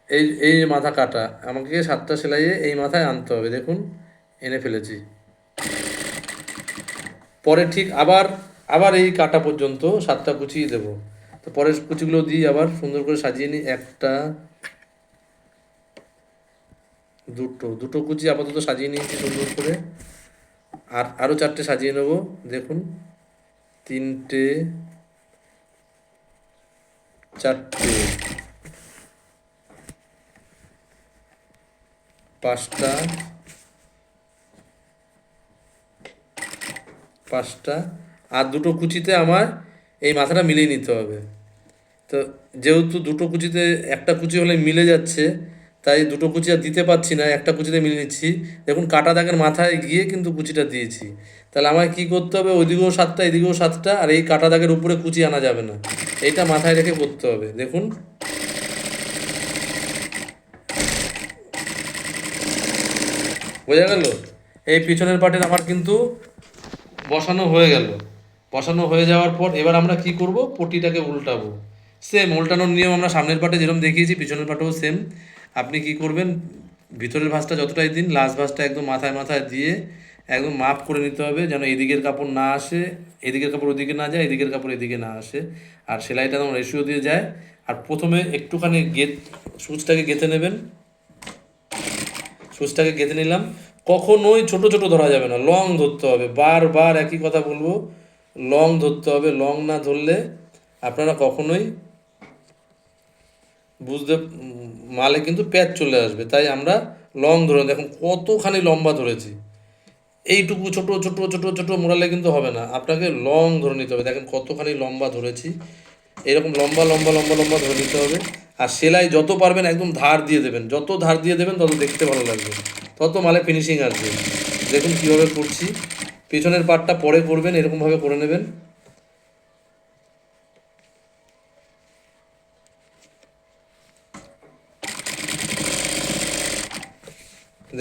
এই এই যে মাথা কাটা, আমাকে 7টা সেলাইয়ে এই মাথায় আনতে হবে। দেখুন এনে ফেলেছি। পরে ঠিক আবার আবার এই কাটা পর্যন্ত 7টা কুচি দেবো। তো পরের কুচিগুলো দিয়ে আবার সুন্দর করে সাজিয়ে নিই। একটা, দুটো, দুটো কুচি আপাতত সাজিয়ে নিয়েছি সুন্দর করে। আর আরও 4টে সাজিয়ে নেব। দেখুন 3টে, 4টে, 5টা, 5টা, আর দুটো কুচিতে আমার এই মাথাটা মিলিয়ে নিতে হবে। তো যেহেতু দুটো কুচিতে একটা কুচি হলে মিলে যাচ্ছে, তাই দুটো কুচি আর দিতে পারছি না, একটা কুচিতে মিলিয়ে নিচ্ছি। দেখুন কাটা দাগের মাথায় গিয়ে কিন্তু কুচিটা দিয়েছি। তাহলে আমায় কী করতে হবে, ওইদিকেও 7টা, এদিকেও 7টা, আর এই কাটা দাগের উপরে কুচি আনা যাবে না, এইটা মাথায় রেখে করতে হবে। দেখুন বোঝা গেল? এই পিছনের পার্টের আমার কিন্তু বসানো হয়ে গেল। বসানো হয়ে যাওয়ার পর এবার আমরা কি করব, পটিটাকে উল্টাবো। সেম উল্টানোর নিয়ম আমরা সামনের পাটে যেরকম দেখিয়েছি, পিছনের পাটেও সেম। আপনি কি করবেন, ভিতরের ভাঁজটা যতটাই দিন, লাস্ট ভাঁজটা একদম মাথায় মাথায় দিয়ে একদম মাপ করে নিতে হবে, যেন এদিকের কাপড় না আসে, এদিকের কাপড় ওদিকে না যায়, এদিকের কাপড় এদিকে না আসে, আর সেলাইটা যেমন রেশিও দিয়ে যায়। আর প্রথমে একটুখানি সুচটাকে গেঁথে নেবেন। সুচটাকে গেঁথে নিলাম। কখনোই ছোট ছোট ধরা যাবে না, লং ধরতে হবে। বারবার একই কথা বলবো, লং ধরতে হবে। লং না ধরলে আপনারা কখনোই বুঝতে, মালে কিন্তু প্যাচ চলে আসবে। তাই আমরা লং ধরে, দেখুন কতখানি লম্বা ধরেছি। এইটুকু ছোট ছোট ছোট ছোট মোড়ালে কিন্তু হবে না, আপনাকে লং ধরে নিতে হবে। দেখেন কতখানি লম্বা ধরেছি, এরকম লম্বা লম্বা লম্বা লম্বা ধরে নিতে হবে। আর সেলাই যত পারবেন একদম ধার দিয়ে দেবেন, যত ধার দিয়ে দেবেন তত দেখতে ভালো লাগবে, তত মালে ফিনিশিং আসবে। দেখুন কীভাবে করছি, পেছনের পার্টটা পরে করবেন, এরকমভাবে করে নেবেন।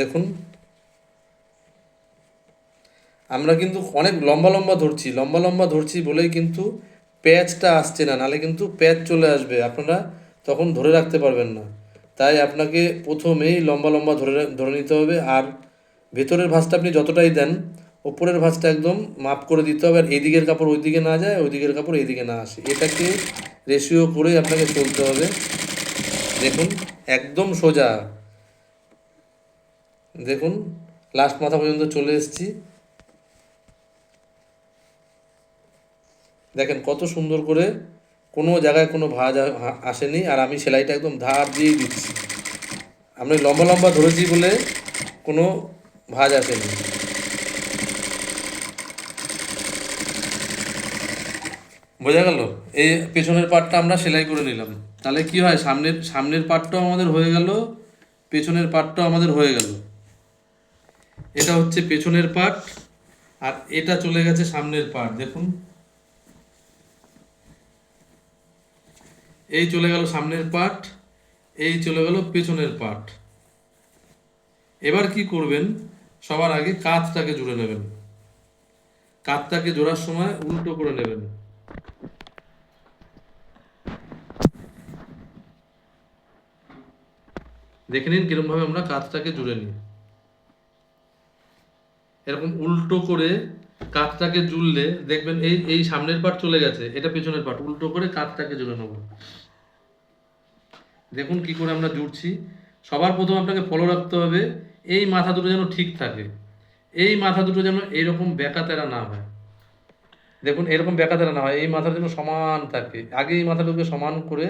দেখুন আমরা কিন্তু অনেক লম্বা লম্বা ধরছি, লম্বা লম্বা ধরছি বলেই কিন্তু প্যাচটা আসছে না, নাহলে কিন্তু প্যাচ চলে আসবে, আপনারা তখন ধরে রাখতে পারবেন না। তাই আপনাকে প্রথমেই লম্বা লম্বা ধরে ধরে নিতে হবে। আর ভেতরের ভাঁজটা আপনি যতটাই দেন, ওপরের ভাঁজটা একদম মাপ করে দিতে হবে। আর এদিকের কাপড় ওই দিকে না যায়, ওই দিকের কাপড় এইদিকে না আসে, এটাকে রেশিও করেই আপনাকে চলতে হবে। দেখুন একদম সোজা, দেখুন লাস্ট মাথা পর্যন্ত চলে এসেছি। দেখেন কত সুন্দর করে, কোনো জায়গায় কোনো ভাঁজ আসেনি, আর আমি সেলাইটা একদম ধার দিয়েই দিচ্ছি। আমি লম্বা লম্বা ধরেছি বলে কোনো ভাঁজ আসেনি। বোঝা গেল? এই পেছনের পার্টটা আমরা সেলাই করে নিলাম, তাহলে কি হয়, সামনের সামনের পার্টটাও আমাদের হয়ে গেল, পেছনের পার্টটাও আমাদের হয়ে গেল। এটা হচ্ছে পেছনের পার্ট, আর এটা চলে গেছে সামনের পার্ট। দেখুন এই চলে গেল সামনের পার্ট, এই চলে গেল পেছনের পার্ট। এবার কি করবেন, সবার আগে কাঁধটাকে জুড়ে নেবেন। কাঁধটাকে জোড়ার সময় উল্টো করে নেবেন। দেখে নিন কিরমভাবে আমরা কাঁধটাকে জুড়ে নিই। এরকম উল্টো করে কাঁধটাকে জুড়লে দেখবেন এই এই সামনের পার্ট চলে গেছে, এটা পেছনের পার্ট, উল্টো করে কাঁধটাকে জুড়ে নেব। দেখুন কি করে আমরা জুড়ছি। সবার প্রথম আপনাকে ফলো রাখতে হবে, এই মাথা দুটো যেন ঠিক থাকে, এই মাথা দুটো যেন এইরকম বেঁকা তেরা না হয়। দেখুন এরকম বেঁকা তেরা না হয়, এই মাথাটা যেন সমান থাকে। আগে এই মাথাটাকে সমান করে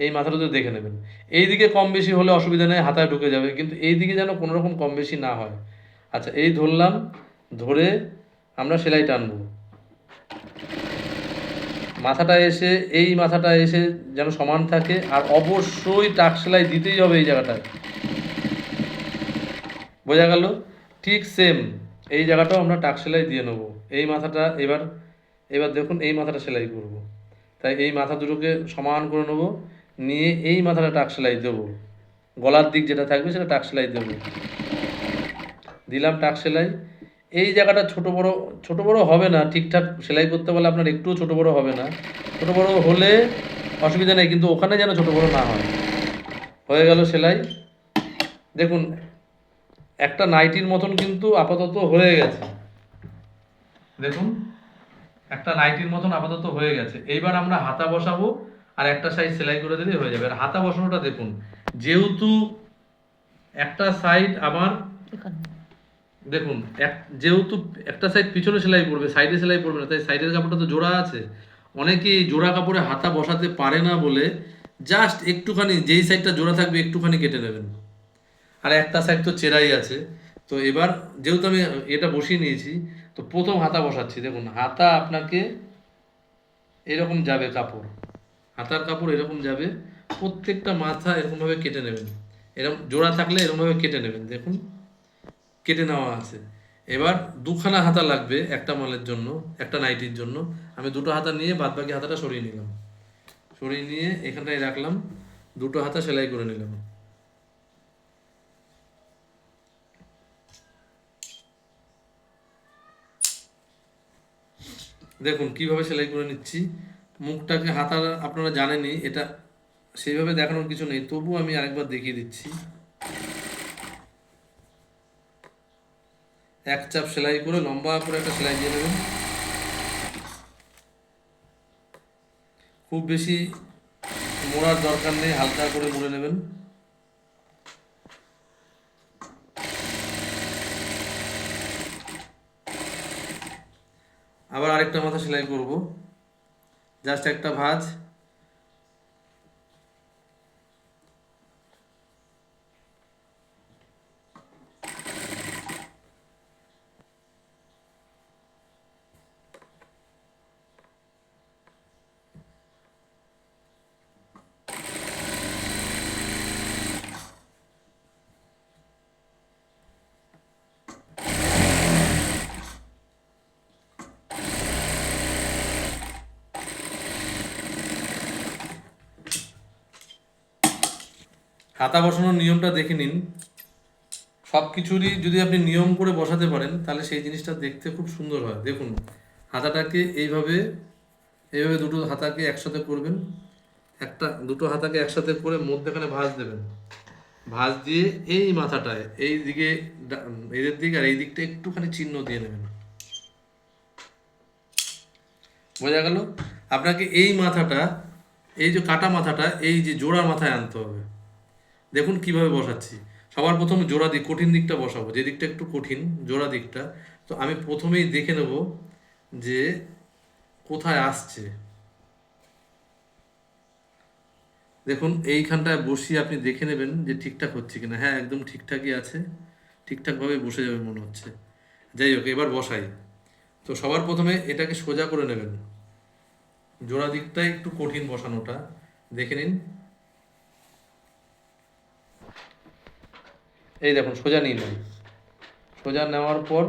এই মাথাটাকে দেখে নেবেন। এই দিকে কম বেশি হলে অসুবিধা নেই, হাতায় ঢুকে যাবে, কিন্তু এই দিকে যেন কোনো রকম কম বেশি না হয়। আচ্ছা এই ধরলাম, ধরে আমরা সেলাই টানবো। মাথাটা এসে এই মাথাটা এসে যেন সমান থাকে, আর অবশ্যই টাক সেলাই দিতেই হবে এই জায়গাটায়। বোঝা গেল? ঠিক সেম এই জায়গাটাও আমরা টাক সেলাই দিয়ে নেবো। এই মাথাটা এবার, এবার দেখুন এই মাথাটা সেলাই করব। তাই এই মাথা দুটোকে সমান করে নেবো, নিয়ে এই মাথাটা টাক সেলাই দেবো। গলার দিক যেটা থাকবে সেটা টাক সেলাই দেবো। দিলাম টাক সেলাই। এই জায়গাটা ছোট বড় হবে না, ঠিকঠাক সেলাই করতে পারলে আপনার একটুও ছোট বড় হবে না। ছোট বড় হলে অসুবিধা নেই, কিন্তু ওখানে যেন ছোট বড় না হয়। হয়ে গেল সেলাই। দেখুন একটা নাইটির মতন কিন্তু আপাতত হয়ে গেছে। দেখুন একটা নাইটির মতন আপাতত হয়ে গেছে। এইবার আমরা হাতা বসাবো, আর একটা সাইড সেলাই করে দিলেই হয়ে যাবে। আর হাতা বসানোটা দেখুন, যেহেতু একটা সাইড আমার, দেখুন যেহেতু একটা সাইড পিছনে সেলাই পড়বে, সাইডে সেলাই পড়বে না, তাই সাইডের কাপড়টা তো জোড়া আছে। অনেকেই জোড়া কাপড়ে হাতা বসাতে পারে না বলে জাস্ট একটুখানি, যেই সাইডটা জোড়া থাকবে একটুখানি কেটে নেবেন, আর একটা সাইড তো চেরাই আছে। তো এবার যেহেতু আমি এটা বসিয়ে নিয়েছি, তো প্রথম হাতা বসাচ্ছি। দেখুন হাতা আপনাকে এরকম যাবে কাপড়, হাতার কাপড় এরকম যাবে, প্রত্যেকটা মাথা এরকমভাবে কেটে নেবেন। এরকম জোড়া থাকলে এরকমভাবে কেটে নেবেন। দেখুন কেটে নেওয়া আছে। এবার দুখানা হাতা লাগবে একটা মালের জন্য, একটা নাইটির জন্য। আমি দুটো হাতা নিয়ে বাদ বাকি হাতাটা সরিয়ে নিলাম, সরিয়ে নিয়ে এখানটায় রাখলাম, দুটো হাতা সেলাই করে নিলাম। দেখুন কিভাবে সেলাই করে নিচ্ছি। মুখটাকে হাতা আপনারা জানেনই, এটা সেইভাবে দেখানোর কিছু নেই, তবু আমি আরেকবার দেখিয়ে দিচ্ছি। এক চাপ সেলাই করে লম্বা করে একটা সেলাই দিয়ে নেবেন। খুব বেশি মোড়ার দরকার নেই, হালকা করে মুড়ে নেবেন। আবার আরেকটা মাথা সেলাই করব, জাস্ট একটা ভাঁজ। হাতা বসানোর নিয়মটা দেখে নিন। সব কিছুরই যদি আপনি নিয়ম করে বসাতে পারেন তাহলে সেই জিনিসটা দেখতে খুব সুন্দর হয়। দেখুন, হাতাটাকে এইভাবে এইভাবে দুটো হাতাকে একসাথে করবেন, দুটো হাতাকে একসাথে করে মধ্যেখানে ভাঁজ দেবেন। ভাঁজ দিয়ে এই মাথাটায় এই দিকে এদের দিকে আর এই দিকটা একটুখানি চিহ্ন দিয়ে নেবেন। বোঝা গেল? আপনাকে এই মাথাটা, এই যে কাটা মাথাটা, এই যে জোড়া মাথায় আনতে হবে। দেখুন কিভাবে বসাচ্ছি। সবার প্রথম জোড়া দিক, কঠিন দিকটা বসাবো, যে দিকটা একটু কঠিন জোড়া দিকটা। তো আমি প্রথমেই দেখে নেব যে কোথায় আসছে। দেখুন এইখানটায় বসিয়ে আপনি দেখে নেবেন যে ঠিকঠাক হচ্ছে কিনা। হ্যাঁ, একদম ঠিকঠাকই আছে, ঠিকঠাকভাবে বসে যাবে মনে হচ্ছে। যাই হোক, এবার বসাই। তো সবার প্রথমে এটাকে সোজা করে নেবেন। জোড়া দিকটাই একটু কঠিন বসানোটা, দেখে নিন। এই দেখুন সোজা নিয়ে নেন। সোজা নেওয়ার পর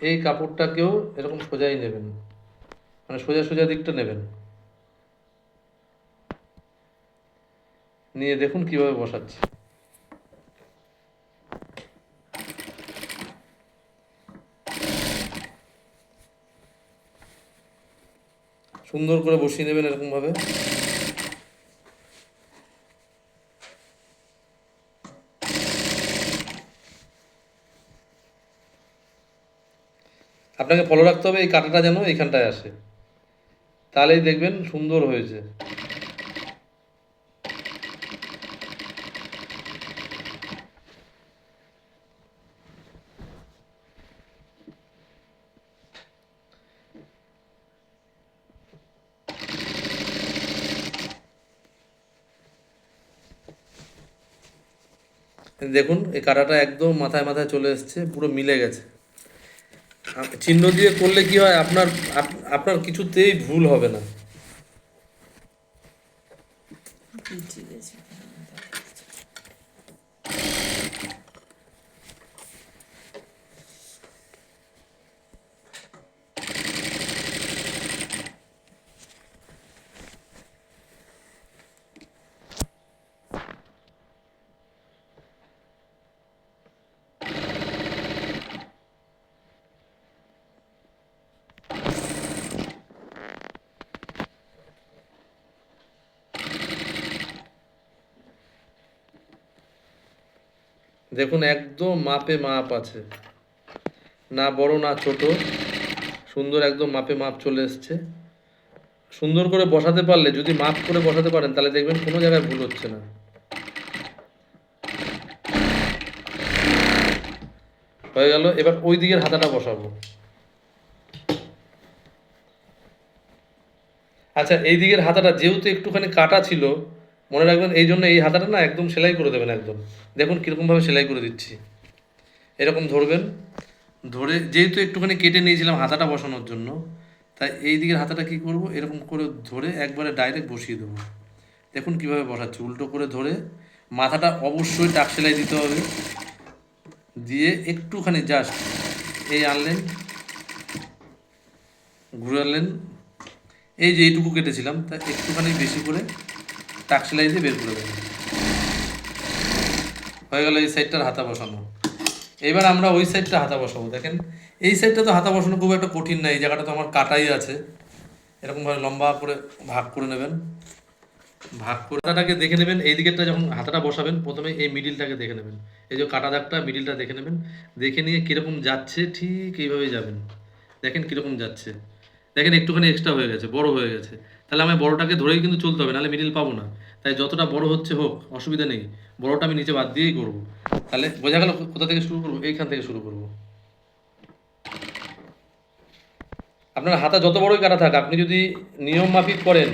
এই কাপড়টাকেও এরকম সোজাই নেবেন, মানে সোজা সোজা দিকটা নেবেন। নিয়ে দেখুন কিভাবে বসাচ্ছি। সুন্দর করে বসিয়ে নেবেন এরকমভাবে। আপনাকে ফলো রাখতে হবে এই কাঁটাটা যেন এইখানটায় আসে, তাহলেই দেখবেন সুন্দর হয়েছে। দেখুন এই কাঁটাটা একদম মাথায় মাথায় চলে এসছে, পুরো মিলে গেছে। চিহ্ন দিয়ে করলে কি হয়, আপনার কিছুতেই ভুল হবে না। ঠিক আছে। দেখুন একদম মাপে মাপ আছে, না বড় না ছোট, সুন্দর একদম মাপে মাপ চলে এসছে। সুন্দর করে বসাতে পারলে, যদি মাপ করে বসাতে পারেন, তাহলে দেখবেন কোনো জায়গায় ভুল হচ্ছে না। হয়ে গেল। এবার ওই দিকের হাতাটা বসাবো। আচ্ছা, এই দিকের হাতাটা যেহেতু একটুখানি কাটা ছিল, মনে রাখবেন এই জন্য এই হাতাটা না একদম সেলাই করে দেবেন একদম। দেখুন কীরকমভাবে সেলাই করে দিচ্ছি। এরকম ধরবেন, ধরে যেহেতু একটুখানি কেটে নিয়েছিলাম হাতাটা বসানোর জন্য, তাই এই দিকের হাতাটা কি করব, এরকম করে ধরে একবারে ডাইরেক্ট বসিয়ে দেবো। দেখুন কিভাবে বসাচ্ছি, উল্টো করে ধরে। মাথাটা অবশ্যই টাক সেলাই দিতে হবে, দিয়ে একটুখানি জাস্ট এই আনলেন, ঘুরালেন, এই যে এইটুকু কেটেছিলাম তা একটুখানি বেশি করে টাক সেলাই দিয়ে বের করে দেবেন। হয়ে গেল এই সাইডটার হাতা বসানো। এবার আমরা ওই সাইডটা হাতা বসাবো। দেখেন এই সাইডটা তো হাতা বসানো খুব একটা কঠিন না, এই জায়গাটা তো আমার কাটাই আছে। এরকমভাবে লম্বা করে ভাগ করে নেবেন। ভাগ করে হাতাটাকে দেখে নেবেন। এই দিকেরটা যখন হাতাটা বসাবেন, প্রথমে এই মিডিলটাকে দেখে নেবেন। এই যে কাটা দাগটা, মিডিলটা দেখে নেবেন। দেখে নিয়ে কীরকম যাচ্ছে ঠিক এইভাবেই যাবেন। দেখেন কীরকম যাচ্ছে। দেখেন একটুখানি এক্সট্রা হয়ে গেছে, বড় হয়ে গেছে। তাহলে আমি বড়টাকে ধরেই কিন্তু চলতে হবে, নাহলে মিডিল পাবো না। তাই যতটা বড় হচ্ছে হোক, অসুবিধা নেই, বড়টা আমি নিচে বাদ দিয়েই করবো। তাহলে বোঝা গেল কোথা থেকে শুরু করবো, এইখান থেকে শুরু করবো। আপনার হাতা যত বড়ই কাটা থাক, আপনি যদি নিয়ম মাফিক করেন,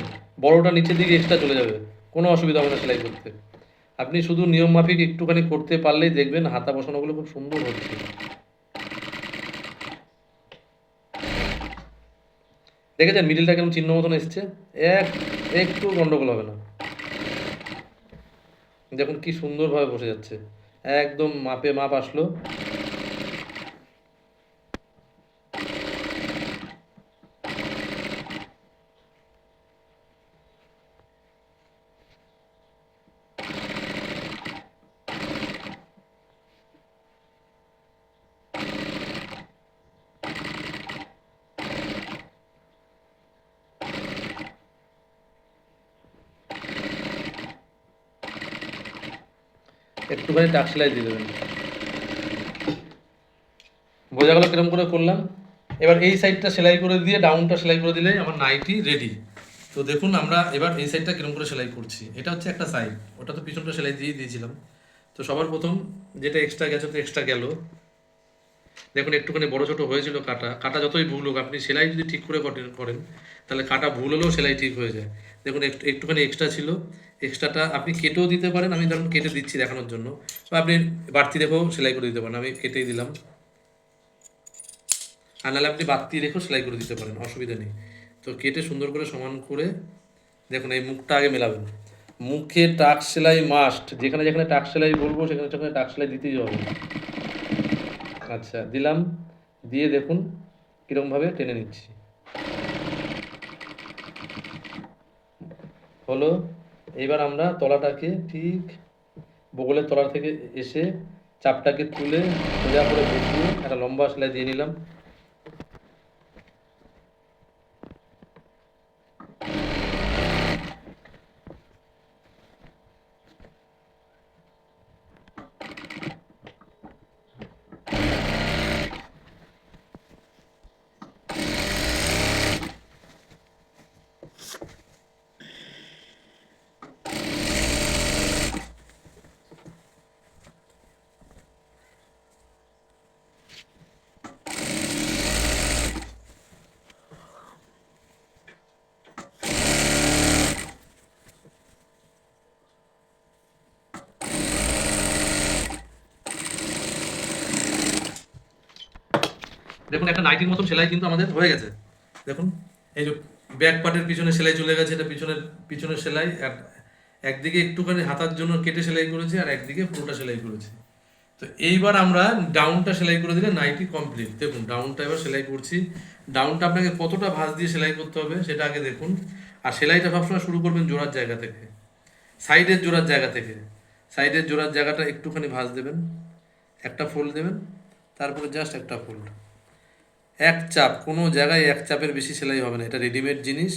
বড়টা নিচের দিকে এক্সট্রা চলে যাবে, কোনো অসুবিধা হবে না সেলাই করতে। আপনি শুধু নিয়ম মাফিক একটুখানি করতে পারলেই দেখবেন হাতা বসানোগুলো খুব সুন্দর হচ্ছে। দেখেছেন মিডিলটা কেমন চিহ্ন মতন এসছে, এক একটু গন্ডগোল হবে না। দেখুন কি সুন্দরভাবে বসে যাচ্ছে, একদম মাপে মাপ আসলো। একটুখানি টাক সেলাই দিয়ে দেবেন। বোঝা গেল কিরকম করে করলাম। এবার এই সাইডটা সেলাই করে দিয়ে ডাউনটা সেলাই করে দিলেই আমার নাইটি রেডি। তো দেখুন আমরা এবার এই সাইডটা কিরকম করে সেলাই করছি। এটা হচ্ছে একটা সাইড, ওটা তো পিছনটা সেলাই দিয়ে দিয়েছিলাম। তো সবার প্রথম যেটা এক্সট্রা গেছে তো এক্সট্রা গেল। দেখুন একটুখানি বড় ছোট হয়েছিল কাটা, কাটা যতই ভুল হোক আপনি সেলাই যদি ঠিক করে করেন তাহলে কাটা ভুল হলেও সেলাই ঠিক হয়ে যায়। দেখুন একটুখানি এক্সট্রা ছিল, এক্সট্রাটা আপনি কেটেও দিতে পারেন, আমি ধরুন কেটে দিচ্ছি দেখানোর জন্য, বা আপনি বাড়তি রেখেও সেলাই করে দিতে পারেন, আমি কেটেই দিলাম। আর নাহলে আপনি বাড়তি রেখেও সেলাই করে দিতে পারেন, অসুবিধা নেই। তো কেটে সুন্দর করে সমান করে দেখুন এই মুখটা আগে মেলাবেন। মুখে টাক সেলাই মাস্ট, যেখানে যেখানে টাক সেলাই বলবো সেখানে সেখানে টাক সেলাই দিতেই হবে। আচ্ছা দিলাম, দিয়ে দেখুন কীরকমভাবে টেনে নিচ্ছি। হলো। এইবার আমরা তলাটাকে ঠিক বগলের তলা থেকে এসে চাপটাকে তুলে সোজা করে বসিয়ে একটা লম্বা সেলাই দিয়ে নিলাম। দেখুন একটা নাইটির মতন সেলাই কিন্তু আমাদের হয়ে গেছে। দেখুন এই যে ব্যাক পার্টের পিছনে সেলাই চলে গেছে, এটা পিছনের সেলাই। একদিকে একটুখানি হাতার জন্য কেটে সেলাই করেছি আর একদিকে পুরোটা সেলাই করেছি। তো এইবার আমরা ডাউনটা সেলাই করে দিলে নাইটি কমপ্লিট। দেখুন ডাউনটা এবার সেলাই করছি। ডাউনটা আপনাকে কতটা ভাঁজ দিয়ে সেলাই করতে হবে সেটা আগে দেখুন। আর সেলাইটা সবসময় শুরু করবেন জোড়ার জায়গা থেকে, সাইডের জোড়ার জায়গা থেকে। সাইডের জোড়ার জায়গাটা একটুখানি ভাঁজ দেবেন, একটা ফোল্ড দেবেন, তারপরে জাস্ট একটা ফোল্ড, এক চাপ। কোনো জায়গায় এক চাপের বেশি সেলাই হবে না, এটা রেডিমেড জিনিস।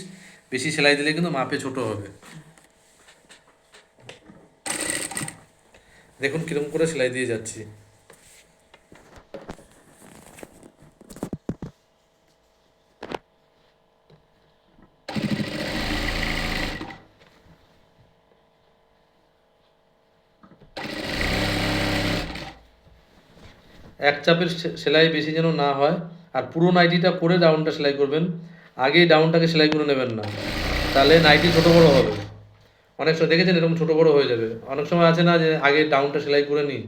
বেশি সেলাই দিলে কিন্তু মাপে ছোট হবে। দেখুন কিরকম করে সেলাই দিয়ে যাচ্ছি। এক চাপের সেলাই বেশি যেন না হয়। আর পুরো নাইটিটা করে ডাউনটা সেলাই করবেন, আগেই ডাউনটাকে সেলাই করে নেবেন না, তাহলে নাইটি ছোট বড় হবে। অনেক সময় দেখেছেন এরকম ছোট বড় হয়ে যাবে। অনেক সময় আছে না যে আগে ডাউনটা সেলাই করে নিই,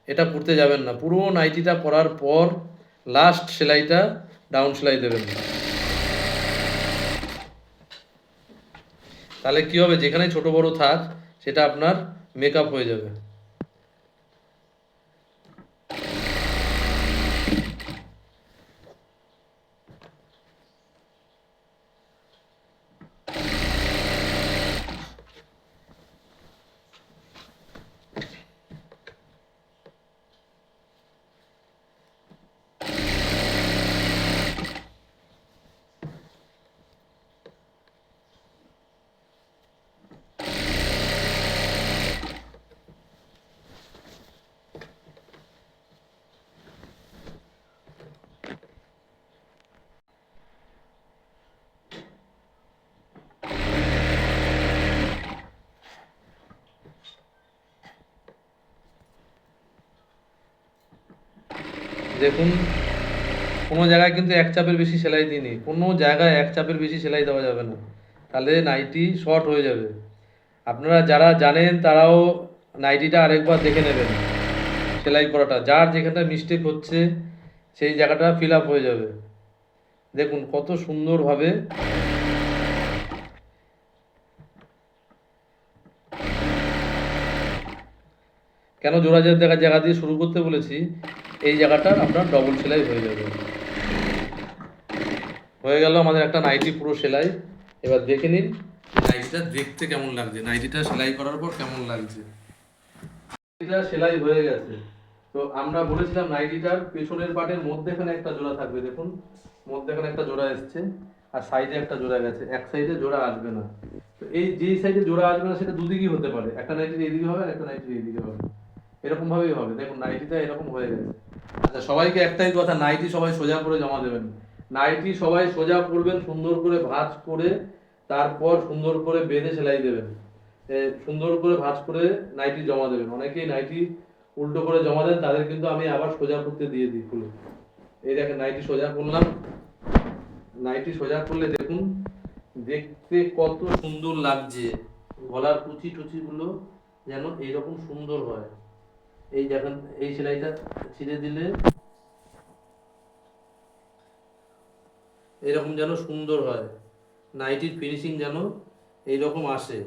এটা করতে যাবেন না। পুরো নাইটিটা করার পর লাস্ট সেলাইটা ডাউন সেলাই দেবেন, তাহলে কি হবে যেখানে ছোট বড় থাক সেটা আপনার মেকআপ হয়ে যাবে। দেখুন কোনো জায়গায় কিন্তু এক চাপের বেশি সেলাই দিইনি, কোনো জায়গায় এক চাপের বেশি সেলাই দেওয়া যাবে না, তাহলে নাইটি শর্ট হয়ে যাবে। আপনারা যারা জানেন তারাও নাইটিটা আরেকবার দেখে নেবেন, সেলাই করাটা যার যেখানটা মিস্টেক হচ্ছে সেই জায়গাটা ফিল আপ হয়ে যাবে। দেখুন কত সুন্দরভাবে কেন জোড়া জায়গা দিয়ে শুরু করতে বলেছি, এই জায়গাটা আপনার ডবল সেলাই হয়ে যাবে। হয়ে গেল আমাদের একটা নাইটি পুরো সেলাই। এবার দেখে নিন নাইটিটা দেখতে কেমন লাগছে, নাইটিটা সেলাই করার পর কেমন লাগছে। নাইটিটা সেলাই হয়ে গেছে। তো আমরা বলেছিলাম নাইটিটার পেছনের পার্টের মধ্যেখানে একটা জোড়া থাকবে, দেখুন মধ্যেখানে একটা জোড়া এসছে আর সাইডে একটা জোড়া গেছে, এক সাইডে জোড়া আসবে না। তো এই যেই সাইডে জোড়া আসবে না সেটা দুদিকেই হতে পারে, একটা নাইটির এইদিকে হবে আর একটা নাইটির এইদিকে হবে। এরকম ভাবেই হবে। দেখুন নাইটিটা এরকম হয়ে গেছে। আচ্ছা, সবাইকে একটাই কথা, নাইটি সবাই সোজা করে জমা দেবেন। নাইটি সবাই সোজা করবেন, সুন্দর করে ভাঁজ করে, তারপর সুন্দর করে বেঁধে সেলাই দেবেন। সুন্দর করে ভাঁজ করে নাইটি জমা দেবেন। অনেকেই নাইটি উল্টো করে জমা দেন, তাদের কিন্তু আমি আবার সোজা করতে দিয়ে দিই খুলে। এই দেখেন নাইটি সোজা করলাম। নাইটি সোজা করলে দেখুন দেখতে কত সুন্দর লাগছে। গলার কুচি টুচি গুলো যেন এইরকম সুন্দর হয়। এই দেখেন, এই সেলাইটা ছিঁড়ে দিলে এরকম যেন সুন্দর হয়, নাইটির ফিনিশিং যেন এইরকম আসে।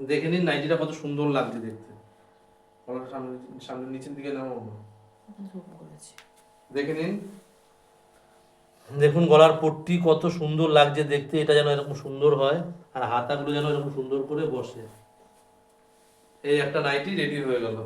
দেখে নিন নাইটিটা কত সুন্দর লাগছে দেখতে। গলাটা সামনে সামনে নিচের দিকে নামাবো না। জুম করেছি। দেখে নিন, দেখুন গলার পট্টি কত সুন্দর লাগছে দেখতে। এটা যেন এরকম সুন্দর হয়, আর হাতাগুলো যেন এরকম সুন্দর করে বসে। এই একটা নাইটি রেডি হয়ে গেল।